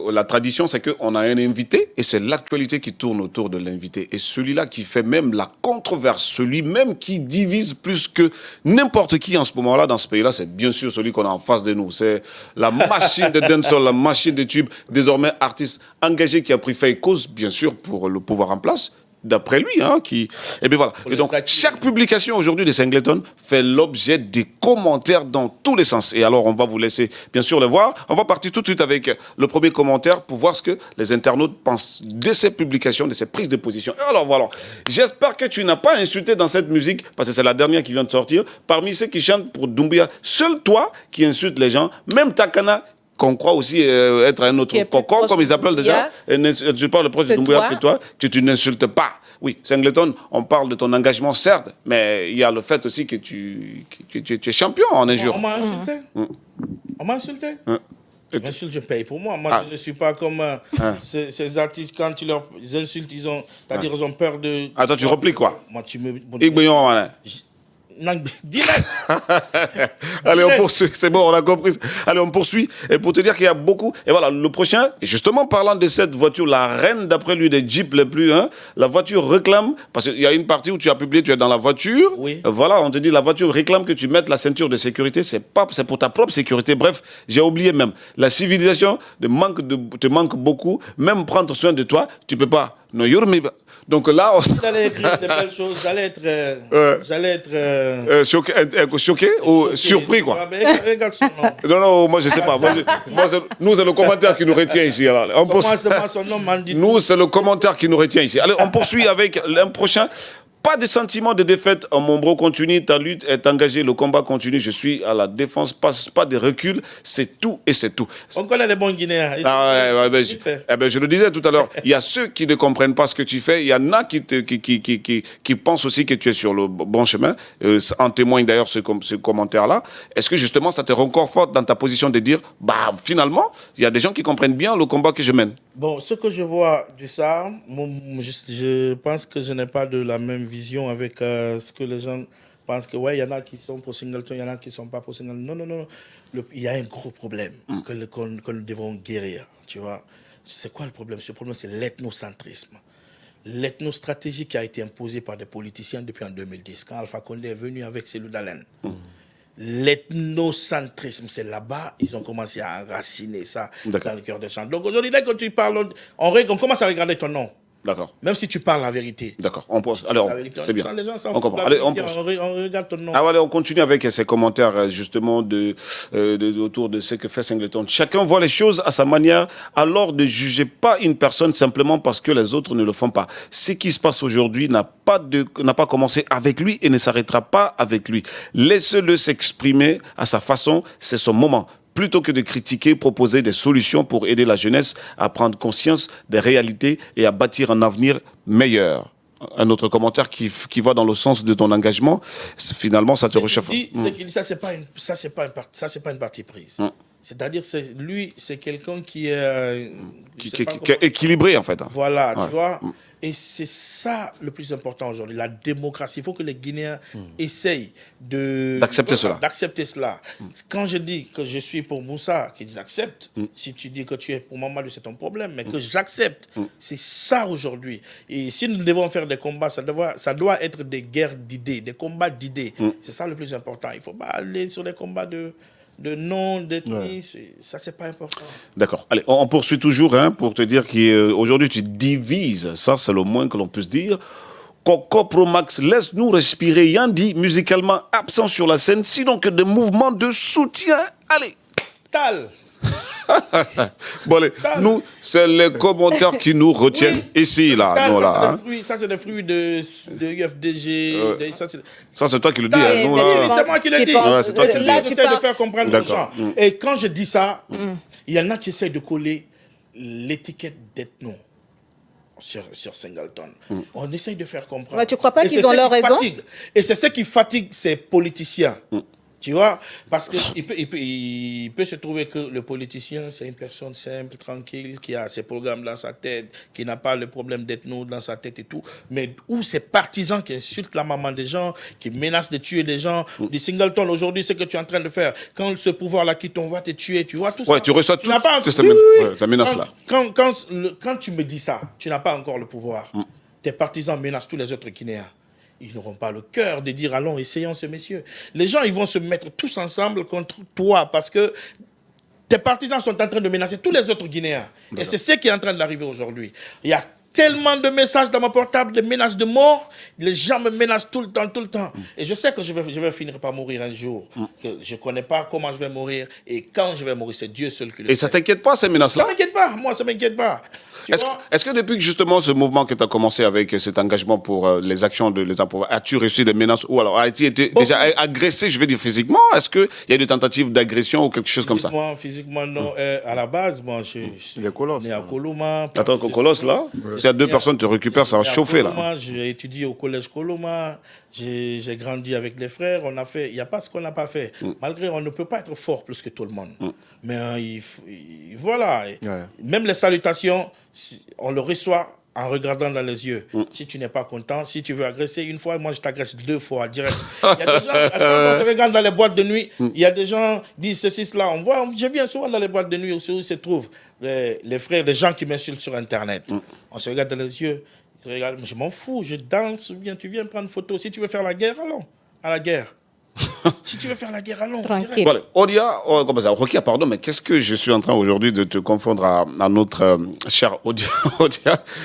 La tradition, c'est qu'on a un invité et c'est l'actualité qui tourne autour de l'invité. Et celui-là qui fait même la controverse, celui même qui divise plus que n'importe qui en ce moment-là dans ce pays-là, c'est bien sûr celui qu'on a en face de nous. C'est la machine de dancehall, la machine de tube, désormais artiste engagé qui a pris fait et cause, bien sûr, pour le pouvoir en place. D'après lui, hein, qui... Et bien voilà. Et donc, chaque publication aujourd'hui de Singleton fait l'objet des commentaires dans tous les sens. Et alors, on va vous laisser, bien sûr, le voir. On va partir tout de suite avec le premier commentaire pour voir ce que les internautes pensent de ces publications, de ces prises de position. Et alors, voilà. J'espère que tu n'as pas insulté dans cette musique, parce que c'est la dernière qui vient de sortir, parmi ceux qui chantent pour Doumbia. Seul toi qui insultes les gens, même Takana, qu'on croit aussi être un autre Qui est plus cocon, proche comme ils de appellent déjà. Je parle proche de Que Doumbouya toi. que toi, que tu n'insultes pas. Oui, Singleton, on parle de ton engagement, certes, mais il y a le fait aussi que tu es champion en injure. On m'a insulté. On m'a insulté. Bien sûr, je paye pour moi. Moi, je ne suis pas comme ces artistes, quand tu leur insultes, c'est-à-dire ils ont peur de... Attends, tu repliques quoi? Moi, tu me... Igbeyon, voilà. Non, direct. Allez, on poursuit. C'est bon, on a compris. Allez, on poursuit. Et pour te dire qu'il y a beaucoup. Et voilà, le prochain, et justement, parlant de cette voiture, la reine, d'après lui, des Jeeps les plus, hein, la voiture réclame, parce qu'il y a une partie où tu as publié, tu es dans la voiture. Oui. Voilà, on te dit, la voiture réclame que tu mettes la ceinture de sécurité. C'est pour ta propre sécurité. Bref, j'ai oublié même. La civilisation te manque beaucoup. Même prendre soin de toi, tu peux pas. Non, donc là, J'allais écrire des belles choses, j'allais être choqué ou surpris, quoi. Ah, ben, regarde son nom. Non, moi, je sais pas. Nous, c'est le commentaire qui nous retient ici. Alors, Son nom m'a dit. nous, c'est le commentaire qui nous retient ici. Allez, on poursuit avec un prochain. Pas de sentiment de défaite. Mon bro continue, ta lutte est engagée, le combat continue. Je suis à la défense, pas de recul. C'est tout et c'est tout. On connaît les bons Guinéens. Je le disais tout à l'heure, il y a ceux qui ne comprennent pas ce que tu fais, il y en a qui pensent aussi que tu es sur le bon chemin. En témoigne d'ailleurs ce commentaire-là. Est-ce que justement ça te rend encore forte dans ta position de dire, finalement, il y a des gens qui comprennent bien le combat que je mène? Bon, ce que je vois de ça, je pense que je n'ai pas de la même vision avec ce que les gens pensent que, ouais, il y en a qui sont pour Singleton, il y en a qui ne sont pas pour Singleton. Non. Il y a un gros problème que nous devons guérir, tu vois. C'est quoi le problème? Ce problème, c'est l'ethnocentrisme. L'ethnostratégie qui a été imposée par des politiciens depuis en 2010, quand Alpha Condé est venu avec Cellou Dalein. L'ethnocentrisme, c'est là-bas, ils ont commencé à enraciner ça dans le cœur des gens. Donc aujourd'hui, dès que tu parles, on commence à regarder ton nom. D'accord. Même si tu parles la vérité. D'accord. Alors, c'est bien. Quand les gens s'en On foutent, comprend. Allez, on regarde ton nom. Allez, on continue avec ces commentaires justement autour de ce que fait Singleton. Chacun voit les choses à sa manière, alors ne jugez pas une personne simplement parce que les autres ne le font pas. Ce qui se passe aujourd'hui n'a pas commencé avec lui et ne s'arrêtera pas avec lui. Laissez-le s'exprimer à sa façon, c'est son moment. Plutôt que de critiquer, proposer des solutions pour aider la jeunesse à prendre conscience des réalités et à bâtir un avenir meilleur. Un autre commentaire qui va dans le sens de ton engagement, finalement, ça te réchauffe. Ça, c'est pas une partie prise. C'est-à-dire, lui, c'est quelqu'un qui est équilibré, en fait. Voilà, tu vois. Et c'est ça le plus important aujourd'hui, la démocratie. Il faut que les Guinéens essayent d'accepter cela. Quand je dis que je suis pour Moussa, qu'ils acceptent. Si tu dis que tu es pour Mamadou, c'est ton problème, mais que j'accepte. C'est ça aujourd'hui. Et si nous devons faire des combats, ça doit être des guerres d'idées, des combats d'idées. C'est ça le plus important. Il ne faut pas aller sur les combats de nom, d'ethnie, ça c'est pas important. D'accord. Allez, on poursuit toujours pour te dire qu'aujourd'hui tu divises, ça c'est le moins que l'on puisse dire. Coco Pro Max, laisse-nous respirer. Yandi, musicalement absent sur la scène, sinon que des mouvements de soutien. Allez. Tal. Bon, allez, nous, c'est les commentaires qui nous retiennent ici, là. Tal, nous, ça, là ça, c'est des fruits de UFDG. Ça, c'est toi qui le dis. Nous, là. C'est moi qui le dis. C'est toi qui le dis. Là, j'essaie de faire comprendre aux gens. Mm. Et quand je dis ça, il y en a qui essayent de coller l'étiquette d'ethno sur Singleton. On essaye de faire comprendre. Ouais, tu ne crois pas qu'ils ont leur raison? Et c'est ce qui fatigue ces politiciens. Tu vois, parce qu'il peut se trouver que le politicien, c'est une personne simple, tranquille, qui a ses programmes dans sa tête, qui n'a pas le problème d'ethno dans sa tête et tout, mais où ces partisans qui insultent la maman des gens, qui menacent de tuer des gens. Des Singleton, aujourd'hui, ce que tu es en train de faire, quand ce pouvoir-là quitte, on va te tuer, tu vois tout ça. Ouais, tu reçois tout. Ta menace-là. Quand tu me dis ça, tu n'as pas encore le pouvoir. Tes partisans menacent tous les autres Guinéens. Ils n'auront pas le cœur de dire, allons, essayons ce monsieur. Les gens, ils vont se mettre tous ensemble contre toi parce que tes partisans sont en train de menacer tous les autres Guinéens. Et c'est ce qui est en train d'arriver aujourd'hui. Il y a tellement de messages dans mon portable, de menaces de mort. Les gens me menacent tout le temps. Et je sais que je vais finir par mourir un jour. Que je ne connais pas comment je vais mourir. Et quand je vais mourir, c'est Dieu seul qui le sait. Et ça ne t'inquiète pas, ces menaces-là? Ça ne m'inquiète pas. Moi, ça ne m'inquiète pas. Est-ce que depuis que justement ce mouvement que tu as commencé avec cet engagement pour les actions de l'État, as-tu reçu des menaces ou alors as-tu été déjà agressé, je vais dire physiquement? Est-ce qu'il y a eu des tentatives d'agression ou quelque chose comme ça? Physiquement, non. À la base, bon, je suis né à Koloma. Attends, Colosse, là, s'il y a deux personnes te récupèrent, ça va chauffer là. J'ai étudié au collège Koloma. J'ai grandi avec les frères. Il n'y a pas ce qu'on n'a pas fait. Malgré, on ne peut pas être fort plus que tout le monde. Mais voilà. Même les salutations, on le reçoit en regardant dans les yeux. Si tu n'es pas content, si tu veux agresser une fois, moi je t'agresse 2 fois direct. Il y a des gens, quand on se regarde dans les boîtes de nuit, il y a des gens qui disent ceci, cela. Je viens souvent dans les boîtes de nuit où se trouvent les frères, les gens qui m'insultent sur Internet. On se regarde dans les yeux. Je m'en fous, je danse, tu viens prendre une photo. Si tu veux faire la guerre, allons à la guerre. Si tu veux faire la guerre, allons. Tranquille. Bon, Rokia, pardon, mais qu'est-ce que je suis en train aujourd'hui de te confondre à notre cher Odia.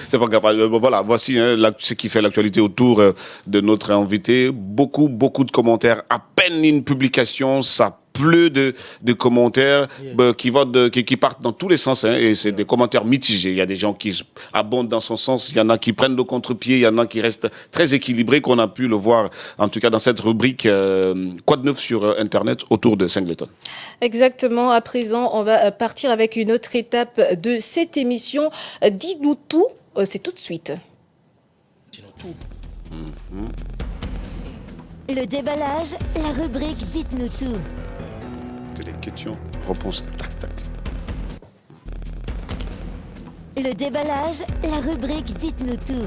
C'est pas grave. Voilà, voici ce qui fait l'actualité autour de notre invité. Beaucoup de commentaires. À peine une publication, ça pleut de commentaires qui partent dans tous les sens, et c'est des commentaires mitigés. Il y a des gens qui abondent dans son sens, il y en a qui prennent le contre-pied, il y en a qui restent très équilibrés, qu'on a pu le voir en tout cas dans cette rubrique Quoi de neuf sur Internet autour de Singleton. Exactement. À présent, on va partir avec une autre étape de cette émission. Dis-nous tout, c'est tout de suite. Dis-nous tout. Le déballage, la rubrique Dites-nous tout. C'est des questions, réponses, tac. Le déballage, la rubrique Dites-nous tout.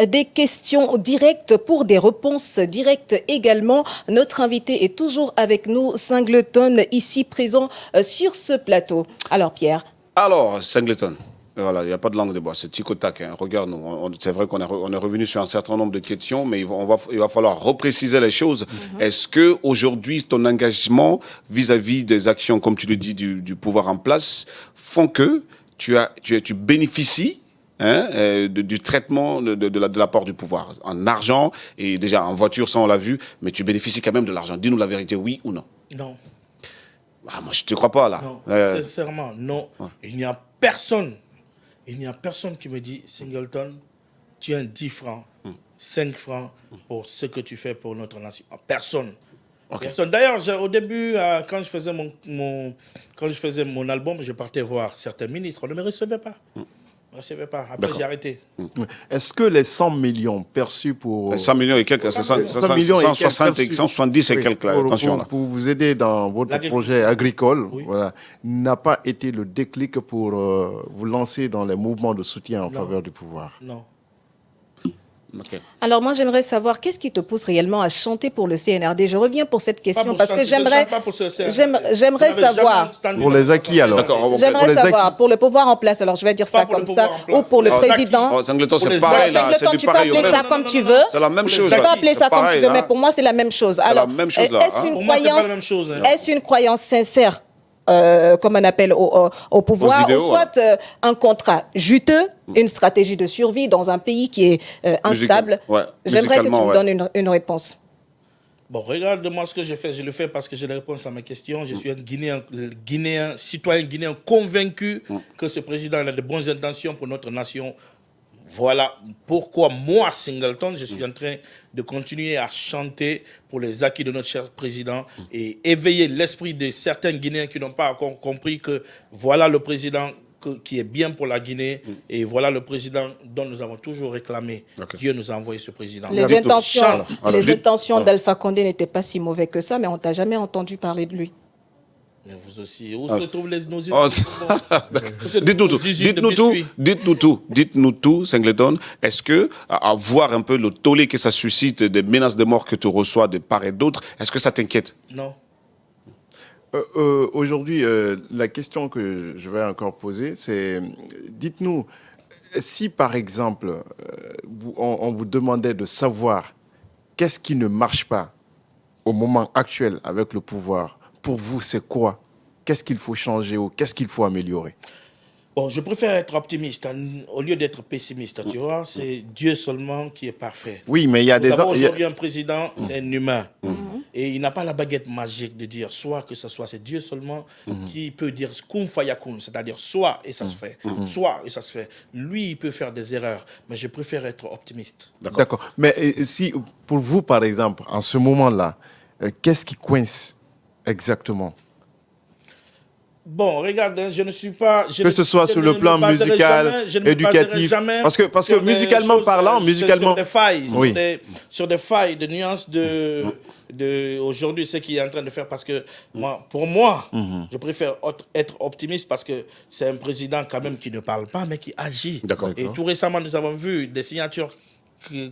Des questions directes pour des réponses directes également. Notre invité est toujours avec nous, Singleton, ici présent sur ce plateau. Alors Pierre. Alors, Singleton. Voilà, il n'y a pas de langue de bois, c'est tic au tac. Regarde-nous, c'est vrai qu'on est revenu sur un certain nombre de questions, mais il va falloir repréciser les choses. Est-ce que aujourd'hui ton engagement vis-à-vis des actions, comme tu le dis, du pouvoir en place, font que tu bénéficies du traitement de l'apport du pouvoir en argent et déjà en voiture, ça on l'a vu, mais tu bénéficies quand même de l'argent. Dis-nous la vérité, oui ou non? Non. Ah, moi je te crois pas là. Non, sincèrement, non. Ouais. Il n'y a personne qui me dit, Singleton, tu as 10 francs, 5 francs pour ce que tu fais pour notre nation. Personne. Okay. Personne. D'ailleurs, au début, quand je faisais mon album, je partais voir certains ministres. On ne me recevait pas. Je ne recevais pas. Après, j'ai arrêté. Est-ce que les 100 millions perçus pour... 100 millions et quelques, c'est 100 millions et 170 et quelques, là, attention là. Pour vous aider dans votre projet agricole, voilà, n'a pas été le déclic pour vous lancer dans les mouvements de soutien en faveur du pouvoir? Non. Okay. Alors moi j'aimerais savoir qu'est-ce qui te pousse réellement à chanter pour le CNRD. Je reviens pour cette question parce que j'aimerais savoir pour les acquis alors. J'aimerais savoir pour le pouvoir en place. Alors je vais dire ça comme ça ou pour le président. Singleton, c'est pareil là, c'est du tu peux appeler ça comme tu veux. C'est la même chose. Tu peux appeler ça comme tu veux, mais pour moi c'est la même chose. Alors est-ce une croyance sincère? Comme on appelle au pouvoir, idéaux, ou soit un contrat juteux, une stratégie de survie dans un pays qui est instable. J'aimerais que tu me donnes une réponse. Bon, regarde-moi ce que j'ai fait. Je le fais parce que j'ai la réponse à ma question. Je suis un Guinéen, citoyen guinéen convaincu que ce président a de bonnes intentions pour notre nation. Voilà pourquoi moi, Singleton, je suis en train de continuer à chanter pour les acquis de notre cher président et éveiller l'esprit de certains Guinéens qui n'ont pas encore compris que voilà le président qui est bien pour la Guinée et voilà le président dont nous avons toujours réclamé. Okay. Dieu nous a envoyé ce président. Les intentions d'Alpha Condé n'étaient pas si mauvaises que ça, mais on ne t'a jamais entendu parler de lui. Mais vous aussi, où se trouvent nos Dites-nous tout, Singleton. Est-ce que, à voir un peu le tollé que ça suscite, des menaces de mort que tu reçois de part et d'autre, est-ce que ça t'inquiète? Non. Aujourd'hui, la question que je vais encore poser, c'est, dites-nous, si par exemple, on vous demandait de savoir qu'est-ce qui ne marche pas au moment actuel avec le pouvoir, pour vous, c'est quoi? Qu'est-ce qu'il faut changer ou qu'est-ce qu'il faut améliorer? Bon, je préfère être optimiste au lieu d'être pessimiste, tu vois. C'est Dieu seulement qui est parfait. Oui, mais il y a des... Aujourd'hui, un président, c'est un humain. Et il n'a pas la baguette magique de dire soit que ce soit, c'est Dieu seulement qui peut dire kun fayakun, c'est-à-dire soit et ça se fait, soit et ça se fait. Lui, il peut faire des erreurs, mais je préfère être optimiste. D'accord. Mais si, pour vous, par exemple, en ce moment-là, qu'est-ce qui coince exactement? Bon, regarde, je ne suis pas... que ce soit sur le plan musical, éducatif, parce que musicalement parlant, sur des failles, sur des failles, de nuances aujourd'hui, ce qu'il est en train de faire, parce que pour moi, je préfère être optimiste parce que c'est un président quand même qui ne parle pas, mais qui agit. Et tout récemment, nous avons vu des signatures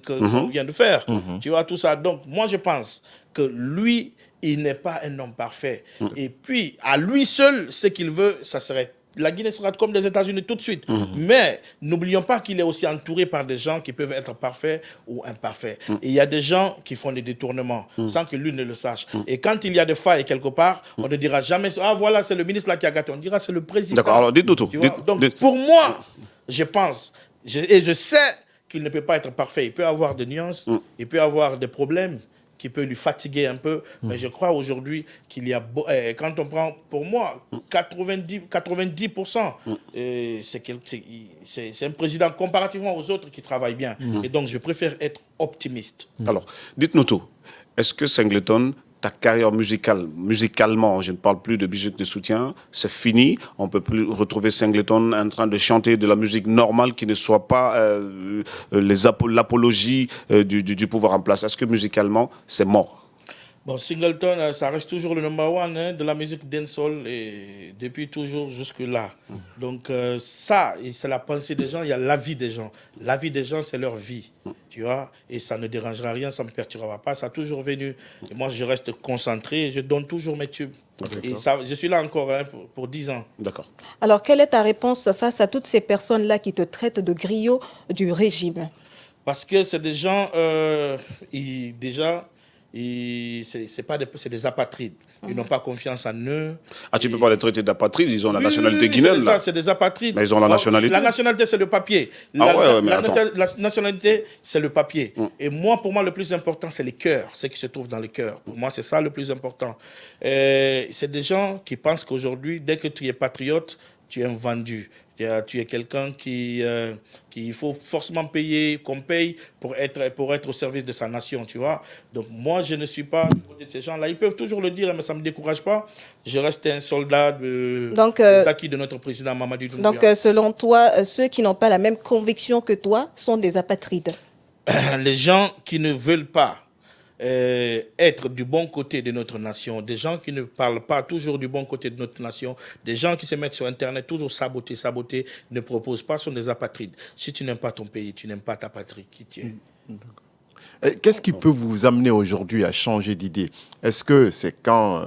qu'on vient de faire. Tu vois, tout ça. Donc, moi, je pense que lui, il n'est pas un homme parfait. Et puis, à lui seul, ce qu'il veut, ça serait... La Guinée sera comme les États-Unis tout de suite. Mais n'oublions pas qu'il est aussi entouré par des gens qui peuvent être parfaits ou imparfaits. Et il y a des gens qui font des détournements sans que lui ne le sache. Et quand il y a des failles quelque part, on ne dira jamais « Ah, voilà, c'est le ministre là qui a gâté ». On dira « C'est le président ». D'accord, alors dites-nous tout. Donc, pour moi, je pense, et je sais qu'il ne peut pas être parfait. Il peut avoir des nuances, il peut avoir des problèmes qui peut lui fatiguer un peu, mais je crois aujourd'hui qu'il y a, quand on prend, pour moi, 90%, c'est un président comparativement aux autres qui travaille bien. Et donc, je préfère être optimiste. Alors, dites-nous tout. Est-ce que Singleton, ta carrière musicalement, je ne parle plus de musique de soutien, c'est fini? On ne peut plus retrouver Singleton en train de chanter de la musique normale qui ne soit pas l'apologie du pouvoir en place. Est-ce que musicalement, c'est mort? Bon, Singleton, ça reste toujours le number one de la musique dancehall et depuis toujours jusque-là. Donc ça, c'est la pensée des gens, il y a la vie des gens. La vie des gens, c'est leur vie, tu vois. Et ça ne dérangera rien, ça ne me perturbera pas. Ça a toujours venu. Et moi, je reste concentré et je donne toujours mes tubes. Et ça, je suis là encore pour 10 ans. D'accord. Alors, quelle est ta réponse face à toutes ces personnes-là qui te traitent de griot du régime? Parce que c'est des gens, c'est des apatrides. Ils n'ont pas confiance en eux. Ah, tu ne peux pas les traiter d'apatrides, ils ont la nationalité guinéenne. C'est ça, c'est des apatrides. Mais ils ont la nationalité. La nationalité, c'est le papier. La nationalité, c'est le papier. Et moi, pour moi, le plus important, c'est les cœurs, ce qui se trouve dans les cœurs. Pour moi, c'est ça le plus important. C'est des gens qui pensent qu'aujourd'hui, dès que tu es patriote, tu es un vendu. Tu es quelqu'un il faut forcément payer, qu'on paye pour être au service de sa nation, tu vois. Donc moi, je ne suis pas du côté de ces gens-là. Ils peuvent toujours le dire, mais ça ne me décourage pas. Je reste un soldat des acquis de notre président Mamadi Doumbouya. Donc, selon toi, ceux qui n'ont pas la même conviction que toi sont des apatrides. Les gens qui ne veulent pas être du bon côté de notre nation, des gens qui ne parlent pas toujours du bon côté de notre nation, des gens qui se mettent sur Internet toujours saboter, ne proposent pas, sont des apatrides. Si tu n'aimes pas ton pays, tu n'aimes pas ta patrie, qui tu es. Qu'est-ce qui peut vous amener aujourd'hui à changer d'idée? Est-ce que c'est quand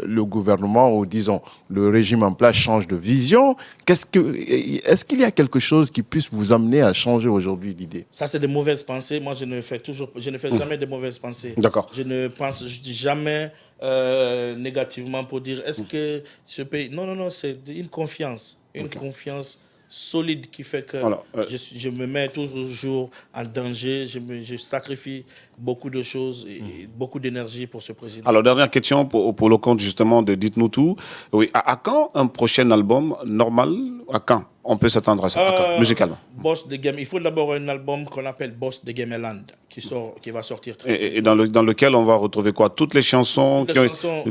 le gouvernement ou disons le régime en place change de vision? Est-ce qu'il y a quelque chose qui puisse vous amener à changer aujourd'hui d'idée? Ça, c'est de mauvaises pensées. Moi, je ne fais jamais de mauvaises pensées. D'accord. Je dis jamais négativement pour dire est-ce que ce pays... Non, c'est une confiance. Une confiance solide qui fait que je me mets toujours en danger, je sacrifie beaucoup de choses et beaucoup d'énergie pour ce président. Alors, dernière question pour le compte justement de Dites-nous tout. Oui, à quand un prochain album normal? À quand on peut s'attendre à ça, musicalement? Boss de Game. Il faut d'abord un album qu'on appelle Boss de Gameland qui va sortir très et dans lequel on va retrouver quoi? Toutes les chansons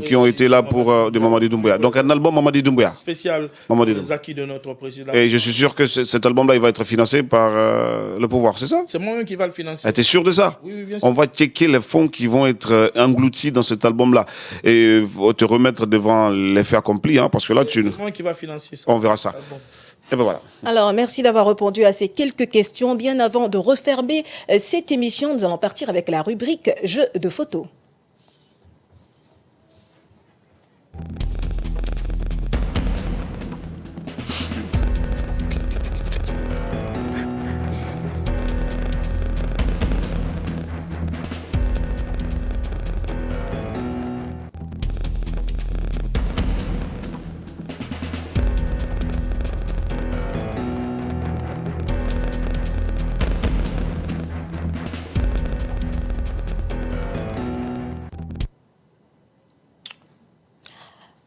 qui ont été là pour de Mamadi Doumbouya. Donc un album Mamadi Doumbouya. Spécial pour les acquis de notre président. Et je suis sûr que cet album-là, il va être financé par le pouvoir, c'est ça? C'est moi-même qui va le financer. Tu es sûr de ça? Oui, bien sûr. On va checker les fonds qui vont être engloutis dans cet album-là et te remettre devant les faits accomplis, parce que là, C'est moi qui va financer ça. On verra ça. Et ben voilà. Alors, merci d'avoir répondu à ces quelques questions. Bien avant de refermer cette émission, nous allons partir avec la rubrique Jeux de photos.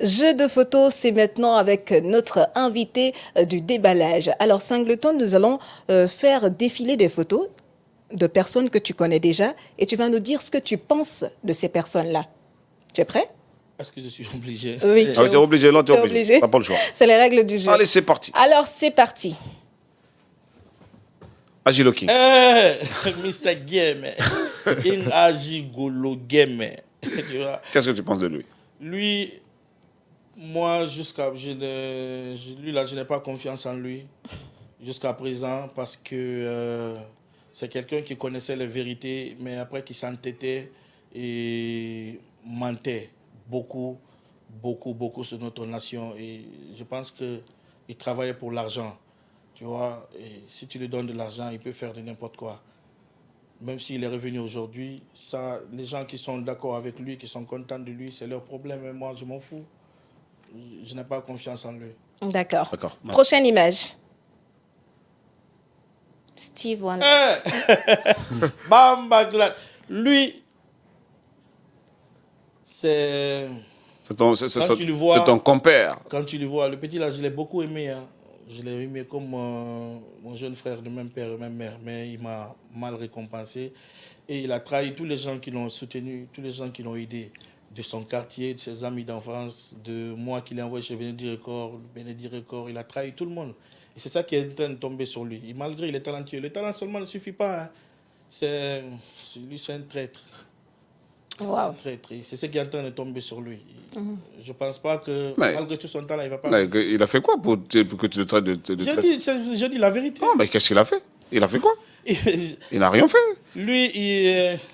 Jeu de photos, c'est maintenant avec notre invité du déballage. Alors, Singleton, nous allons faire défiler des photos de personnes que tu connais déjà et tu vas nous dire ce que tu penses de ces personnes-là. Tu es prêt? Est-ce que je suis obligé? Oui, tu es obligé, là, tu es obligé. T'as pas le choix. C'est les règles du jeu. Allez, c'est parti. Alors, c'est parti. Agiloki. Mr. Game. Agigolo Game. Qu'est-ce que tu penses de lui? Lui, moi, je n'ai pas confiance en lui jusqu'à présent parce que c'est quelqu'un qui connaissait les vérités, mais après qui s'entêtait et mentait beaucoup sur notre nation. Et je pense qu'il travaillait pour l'argent, tu vois. Et si tu lui donnes de l'argent, il peut faire de n'importe quoi. Même s'il est revenu aujourd'hui, les gens qui sont d'accord avec lui, qui sont contents de lui, c'est leur problème. Mais moi, je m'en fous. Je n'ai pas confiance en lui. D'accord. Ouais. Prochaine image. Steve Wonder. Bamba Glad. Lui, c'est ton compère. Quand tu le vois, le petit là, je l'ai beaucoup aimé. Hein. Je l'ai aimé comme mon jeune frère de même père et même mère. Mais il m'a mal récompensé. Et il a trahi tous les gens qui l'ont soutenu, tous les gens qui l'ont aidé. De son quartier, de ses amis d'enfance, de moi qui l'ai envoyé chez Bénédicte Record, il a trahi tout le monde. Et c'est ça qui est en train de tomber sur lui. Et malgré il est talentueux, le talent seulement ne suffit pas. Hein. Lui, c'est un traître. Wow. C'est un traître. C'est ce qui est en train de tomber sur lui. Je ne pense pas que, malgré tout son talent, il ne va pas... Il a fait quoi pour que tu le traites de traître? Je dis la vérité. Non, mais qu'est-ce qu'il a fait? Il a fait quoi? Il n'a rien fait. Lui,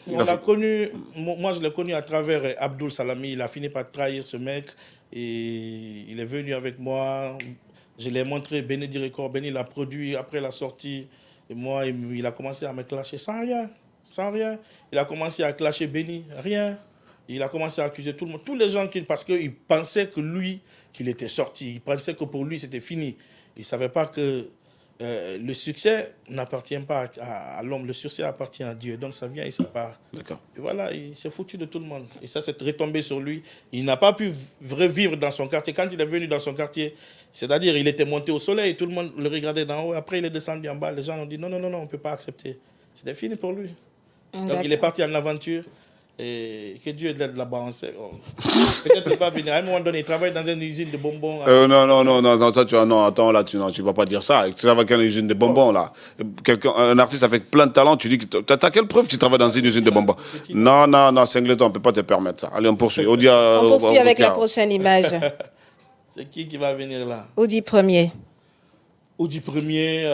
on l'a connu, moi je l'ai connu à travers Abdoul Salami. Il a fini par trahir ce mec et il est venu avec moi. Je l'ai montré Bénédicte Record. Béni l'a produit après la sortie. Et moi, il a commencé à me clasher sans rien. Il a commencé à clasher Béni, rien. Il a commencé à accuser tout le monde. Tous les gens parce qu'il pensait que lui, qu'il était sorti. Il pensait que pour lui, c'était fini. Il ne savait pas que le succès n'appartient pas à l'homme, le succès appartient à Dieu. Donc ça vient et ça part. D'accord. Et voilà, il s'est foutu de tout le monde. Et ça, c'est retombé sur lui. Il n'a pas pu revivre dans son quartier. Quand il est venu dans son quartier, c'est-à-dire il était monté au soleil, tout le monde le regardait d'en haut. Après, il est descendu en bas. Les gens ont dit non, non, non, non, on ne peut pas accepter. C'était fini pour lui. Donc il est parti en aventure. Et que Dieu l'aide là-bas, on sait. Peut-être qu'il va venir. À un moment donné, il travaille dans une usine de bonbons. Non, toi, non, attends, là, tu vas pas dire ça. Tu travailles dans une usine de bonbons, là. Un artiste avec plein de talent, tu dis que t'as quelle preuve que tu travailles dans une usine de bonbons? Non, Singleton, on peut pas te permettre ça. Allez, on poursuit. On poursuit avec la prochaine image. C'est qui va venir là? Audi Premier. Audi Premier,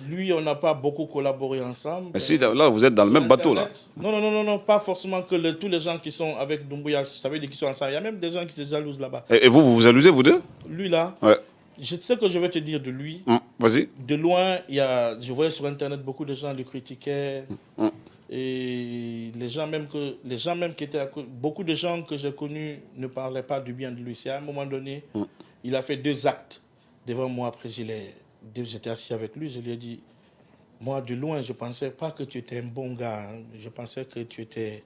lui, on n'a pas beaucoup collaboré ensemble. Mais si, là, vous êtes dans le même bateau, là. Non, pas forcément que tous les gens qui sont avec Doumbouya, ça veut dire qu'ils sont ensemble. Il y a même des gens qui se jalousent là-bas. Et vous vous amusez, vous deux? Lui, là, Ouais. je sais que je vais te dire de lui. Vas-y. De loin, je voyais sur Internet beaucoup de gens le critiquaient. Et les gens même qui étaient beaucoup de gens que j'ai connus ne parlaient pas du bien de lui. C'est à un moment donné, il a fait 2 actes devant moi. Après, j'étais assis avec lui, je lui ai dit, moi de loin, je ne pensais pas que tu étais un bon gars. Je pensais que tu étais,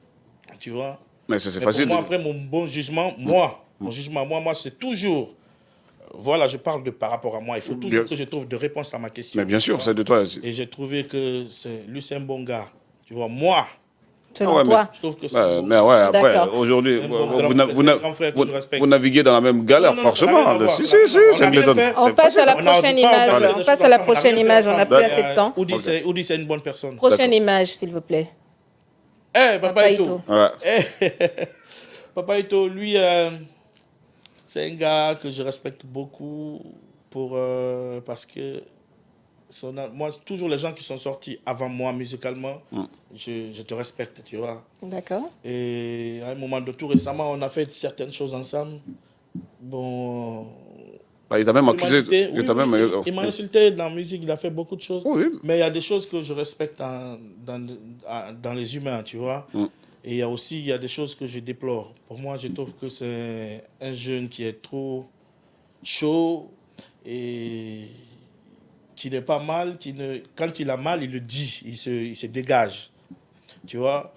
tu vois. Mais c'est Mais facile. pour moi, après, mon bon jugement, mon jugement, moi, c'est toujours... Voilà, je parle par rapport à moi. Il faut toujours que je trouve de réponses à ma question. Mais bien sûr, c'est de toi. Et j'ai trouvé que lui, c'est un bon gars. Tu vois, moi, Selon toi. je trouve que c'est Mais ouais, après, D'accord. aujourd'hui, vous vous naviguez dans la même galère, Non, non, ça n'a forcément. rien à voir, Si, ça n'a rien à voir. c'est On a bien Singleton. fait. On passe à la On a prochaine pas image. parlé de On choses passe à la ensemble, on a prochaine rien image. fait On n'a plus ensemble. assez de temps. Oudi, c'est une bonne personne. Prochaine image, s'il vous plaît. Eh, Papa Ito. Ouais. Papa Ito, lui, c'est un gars que je respecte beaucoup parce que moi, toujours les gens qui sont sortis avant moi musicalement, je te respecte, tu vois. D'accord. Et à un moment de tout récemment, on a fait certaines choses ensemble. Bon. Il t'a même Il m'a accusé. insulté, il m'a insulté dans la musique, il a fait beaucoup de choses. Oui. Mais il y a des choses que je respecte dans les humains, tu vois. Et il y a des choses que je déplore. Pour moi, je trouve que c'est un jeune qui est trop chaud et qui n'est pas mal. Quand il a mal, il le dit, il se dégage. Tu vois.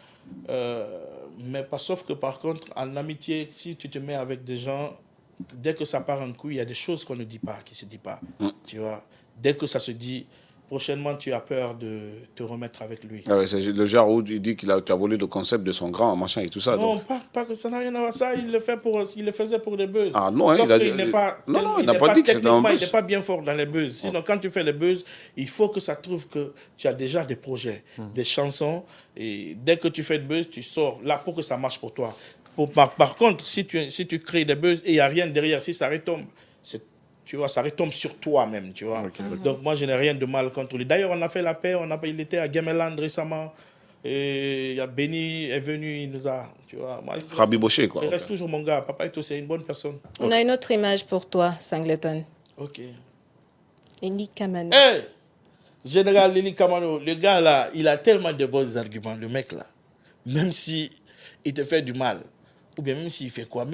Sauf que par contre, en amitié, si tu te mets avec des gens, dès que ça part en couille, il y a des choses qu'on ne dit pas, qui ne se disent pas. Tu vois. Dès que ça se dit, prochainement, tu as peur de te remettre avec lui. Ah ouais, c'est le genre où il dit tu as volé le concept de son grand, machin et tout ça. Non, donc. pas que ça n'a rien à voir. Ça, il le faisait pour des buzz. Ah non, Sauf il a qu'il dit... n'est pas, il n'a pas dit que c'était un techniquement, il buzz. n'est pas bien fort dans les buzz. Sinon, quand tu fais les buzz, il faut que ça trouve que tu as déjà des projets, des chansons. Et dès que tu fais le buzz, tu sors là pour que ça marche pour toi. Par contre, si tu crées des buzz et il n'y a rien derrière, si ça retombe, tu vois, ça retombe sur toi-même, tu vois. Donc moi, je n'ai rien de mal contre lui. D'ailleurs, on a fait la paix, il était à Gameland récemment. Et il y a Benny est venu, il nous a, tu vois. Rabiboché, quoi. Il reste toujours mon gars. Papa Ito, c'est une bonne personne. On a une autre image pour toi, Singleton. Ok. Eli Kamano. Hey, Général Eli Kamano, le gars là, il a tellement de bons arguments, le mec là. Même si il te fait du mal, ou bien même s'il fait quoi.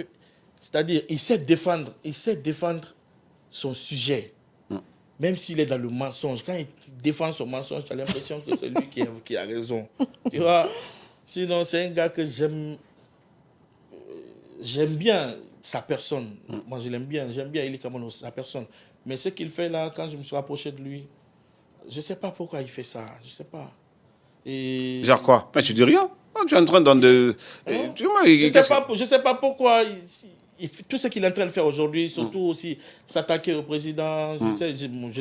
C'est-à-dire, il sait défendre son sujet. Même s'il est dans le mensonge, quand il défend son mensonge, tu as l'impression que c'est lui qui a raison. Tu vois? Sinon, c'est un gars que j'aime bien sa personne. Moi, j'aime bien Eli Kamano, sa personne. Mais ce qu'il fait là, quand je me suis rapproché de lui, je ne sais pas pourquoi il fait ça. Je ne sais pas. Et... Genre quoi? Mais tu dis rien. Tu es en train de... Je ne sais pas pourquoi... tout ce qu'il est en train de faire aujourd'hui, surtout aussi s'attaquer au président, je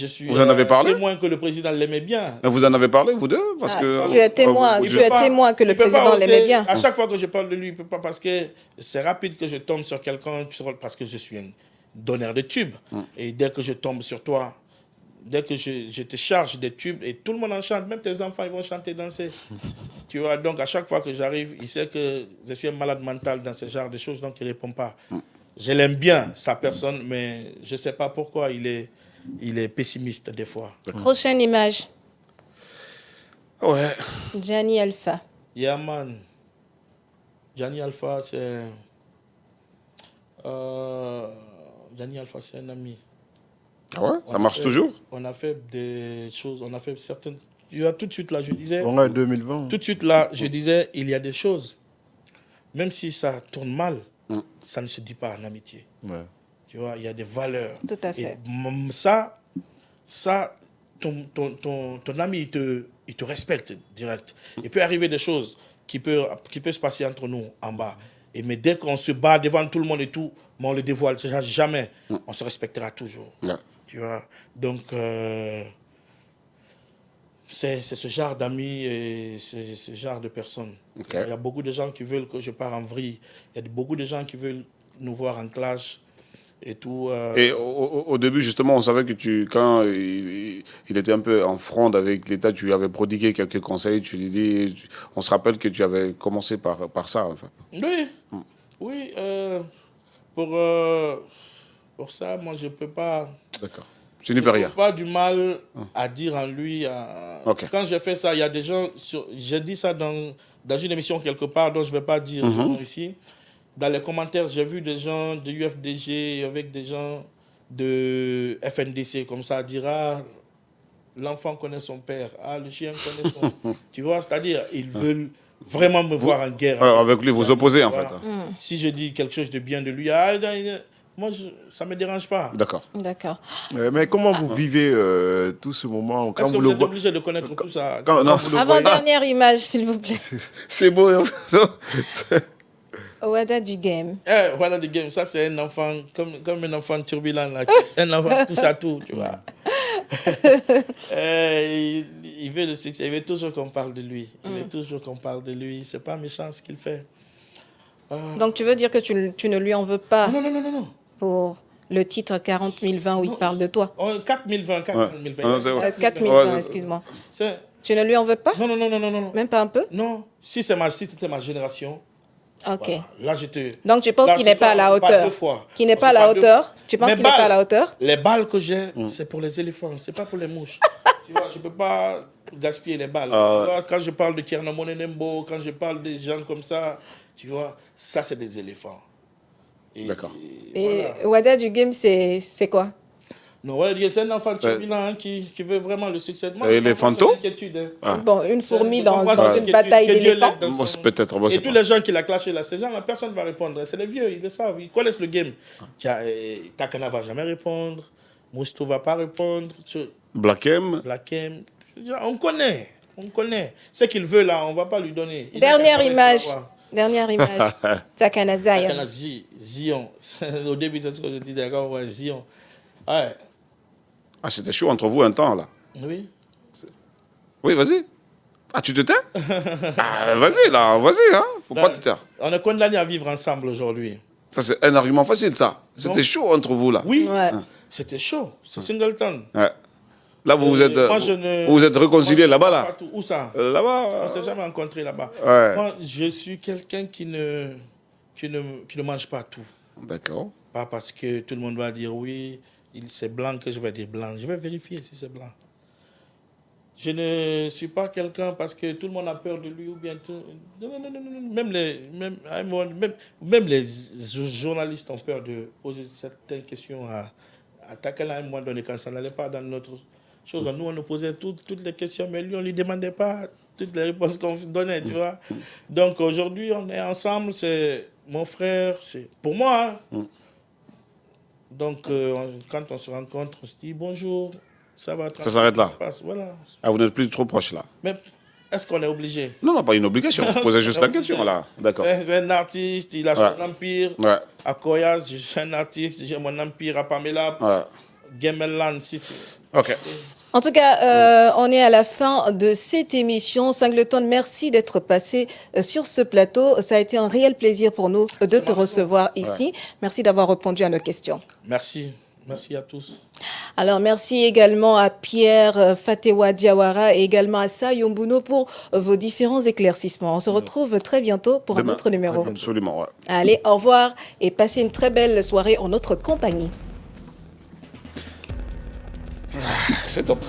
suis vous en avez parlé? témoin que le président l'aimait bien. Mais vous en avez parlé, vous deux? Parce que, tu es témoin que le président l'aimait bien. À chaque fois que je parle de lui, il ne peut pas, parce que c'est rapide que je tombe sur quelqu'un, parce que je suis un donneur de tubes. Et dès que je tombe sur toi, dès que je te charge des tubes, et tout le monde en chante, même tes enfants, ils vont chanter, danser. Tu vois, donc à chaque fois que j'arrive, il sait que je suis un malade mental dans ce genre de choses, donc il ne répond pas. Je l'aime bien, sa personne, mais je ne sais pas pourquoi il est pessimiste des fois. Prochaine image. Ouais. Gianni Alpha. Yeah, man. Gianni Alpha, c'est... Gianni Alpha, c'est un ami. Ah ouais, ça On a marche fait- toujours? On a fait des choses, on a fait certaines... Tu vois, tout de suite là, je disais... Ouais, 2020. Tout de suite là, je disais, il y a des choses, même si ça tourne mal, ça ne se dit pas en amitié. Ouais. Tu vois, il y a des valeurs. Tout à fait. Et ça ton ami, il te respecte direct. Il peut arriver des choses qui peut se passer entre nous en bas. Mais dès qu'on se bat devant tout le monde et tout, mais on le dévoile jamais. On se respectera toujours. Ouais. Tu vois. Donc, c'est ce genre d'amis et c'est ce genre de personnes. Ok. Il y a beaucoup de gens qui veulent que je parte en vrille. Il y a beaucoup de gens qui veulent nous voir en clash et tout. Et au début, justement, on savait que quand il était un peu en fronde avec l'État, tu lui avais prodigué quelques conseils. Tu lui dis, on se rappelle que tu avais commencé par ça. Enfin. Oui, oui. Pour ça, moi, je ne peux pas... D'accord. Tu n'y peux rien. Je n'ai pas du mal à dire en lui. Ok. Quand j'ai fait ça, il y a des gens... J'ai dit ça dans une émission quelque part, dont je ne vais pas dire le nom ici. Dans les commentaires, j'ai vu des gens de UFDG avec des gens de FNDC comme ça dire l'enfant connaît son père, le chien connaît son... Tu vois, c'est-à-dire, ils veulent vraiment me voir en guerre. Avec lui, vous opposez en fait. Voilà. Si je dis quelque chose de bien de lui, moi, ça ne me dérange pas. D'accord. D'accord. Mais comment vous vivez tout ce moment quand Est-ce que vous vous le êtes voyez obligé de connaître tout ça? non, vous le voyez- Avant-dernière image, s'il vous plaît. C'est beau. Hein. Wada du game. Voilà the game, ça c'est un enfant, comme un enfant turbulent, là, un enfant touche à tout, tu vois. Il veut le succès, il veut toujours qu'on parle de lui. Il veut toujours qu'on parle de lui. C'est pas méchant ce qu'il fait. Donc tu veux dire que tu ne lui en veux pas Non. pour le titre 40 020 où il parle de toi 4020, 4020. Ouais. C'est vrai. 4 Ouais, 020, c'est- excuse-moi. C'est- Tu ne lui en veux pas Non. Même pas un peu Non, si c'était ma génération, Ok. voilà. Là je te... Donc tu penses Là, qu'il ce n'est pas à soir, la on se parle hauteur deux fois. Qu'il n'est On pas se à la parle deux- hauteur Tu penses Mes qu'il n'est pas à la balles, hauteur Les balles que j'ai, c'est pour les éléphants, c'est pas pour les mouches. Tu vois, je peux pas gaspiller les balles. Tu vois, quand je parle de Tierno Monenembo, quand je parle des gens comme ça, tu vois, ça c'est des éléphants. D'accord. Et voilà. Wada du game, c'est quoi Non, voilà, c'est un enfant turbulent qui veut vraiment le succès. Moi, Et je les comprends fantômes son inquiétude, hein. Ah. Bon, une fourmi Je dans comprends son une inquiétude, bataille que Dieu d'éléphants l'aide dans Moi, son- c'est peut-être. moi, Et c'est tous pas- les gens qui l'ont clashé là, ces gens-là, personne ne va répondre. C'est les vieux, ils le savent, ils connaissent le game. Takana ne va jamais répondre, Mousto ne va pas répondre, Black M. Black M. On connaît. Ce qu'il veut là, on ne va pas lui donner. Il Dernière est capable, image. tu vas voir. Dernière image. Takana Zion. Takana Zion. Au début, c'est ce que je disais quand on voit Zion. Ouais, Ah, c'était chaud entre vous un temps là. oui. Oui, vas-y. Ah, tu te tais Ah, vas-y là, vas-y, hein. Faut pas te taire. On est condamnés à vivre ensemble aujourd'hui. Ça, c'est un argument facile, ça. C'était Non. chaud entre vous là. Oui, Ouais. c'était chaud. C'est Singleton. Ouais. Là, vous vous êtes, Moi, je ne- vous êtes réconciliés Moi, je là-bas là. partout. Où ça? Là-bas. On ne s'est jamais rencontrés là-bas. Ouais. Moi, je suis quelqu'un qui ne mange pas tout. D'accord. Pas parce que tout le monde va dire oui, c'est blanc que je vais dire blanc. Je vais vérifier si c'est blanc. Je ne suis pas quelqu'un parce que tout le monde a peur de lui ou bien tout. Non. Même les journalistes ont peur de poser certaines questions à Takana à un moment donné quand ça n'allait pas dans notre chose. Nous, on nous posait toutes les questions, mais lui, on ne lui demandait pas toutes les réponses qu'on donnait, tu vois. Donc aujourd'hui, on est ensemble, c'est mon frère, c'est pour moi. Hein. Donc quand on se rencontre, on se dit bonjour, ça va. Ça s'arrête là. se passe, voilà. Ah, vous n'êtes plus trop proche là. Mais est-ce qu'on est obligé? Non, pas une obligation. Je posais juste la question là. D'accord. C'est un artiste, il a Ouais. son empire. Ouais. À Koyas, je suis un artiste, j'ai mon empire à Pamela, Voilà. Gameland City. Ok. En tout cas, on est à la fin de cette émission. Singleton, merci d'être passé sur ce plateau. Ça a été un réel plaisir pour nous de te recevoir ici. Merci d'avoir répondu à nos questions. Merci. Merci à tous. Alors, merci également à Pierre Fatewa Diawara et également à Sayo Mbuno pour vos différents éclaircissements. On se retrouve très bientôt pour Demain. un autre numéro. Absolument, ouais. Allez, au revoir et passez une très belle soirée en notre compagnie. C'est top.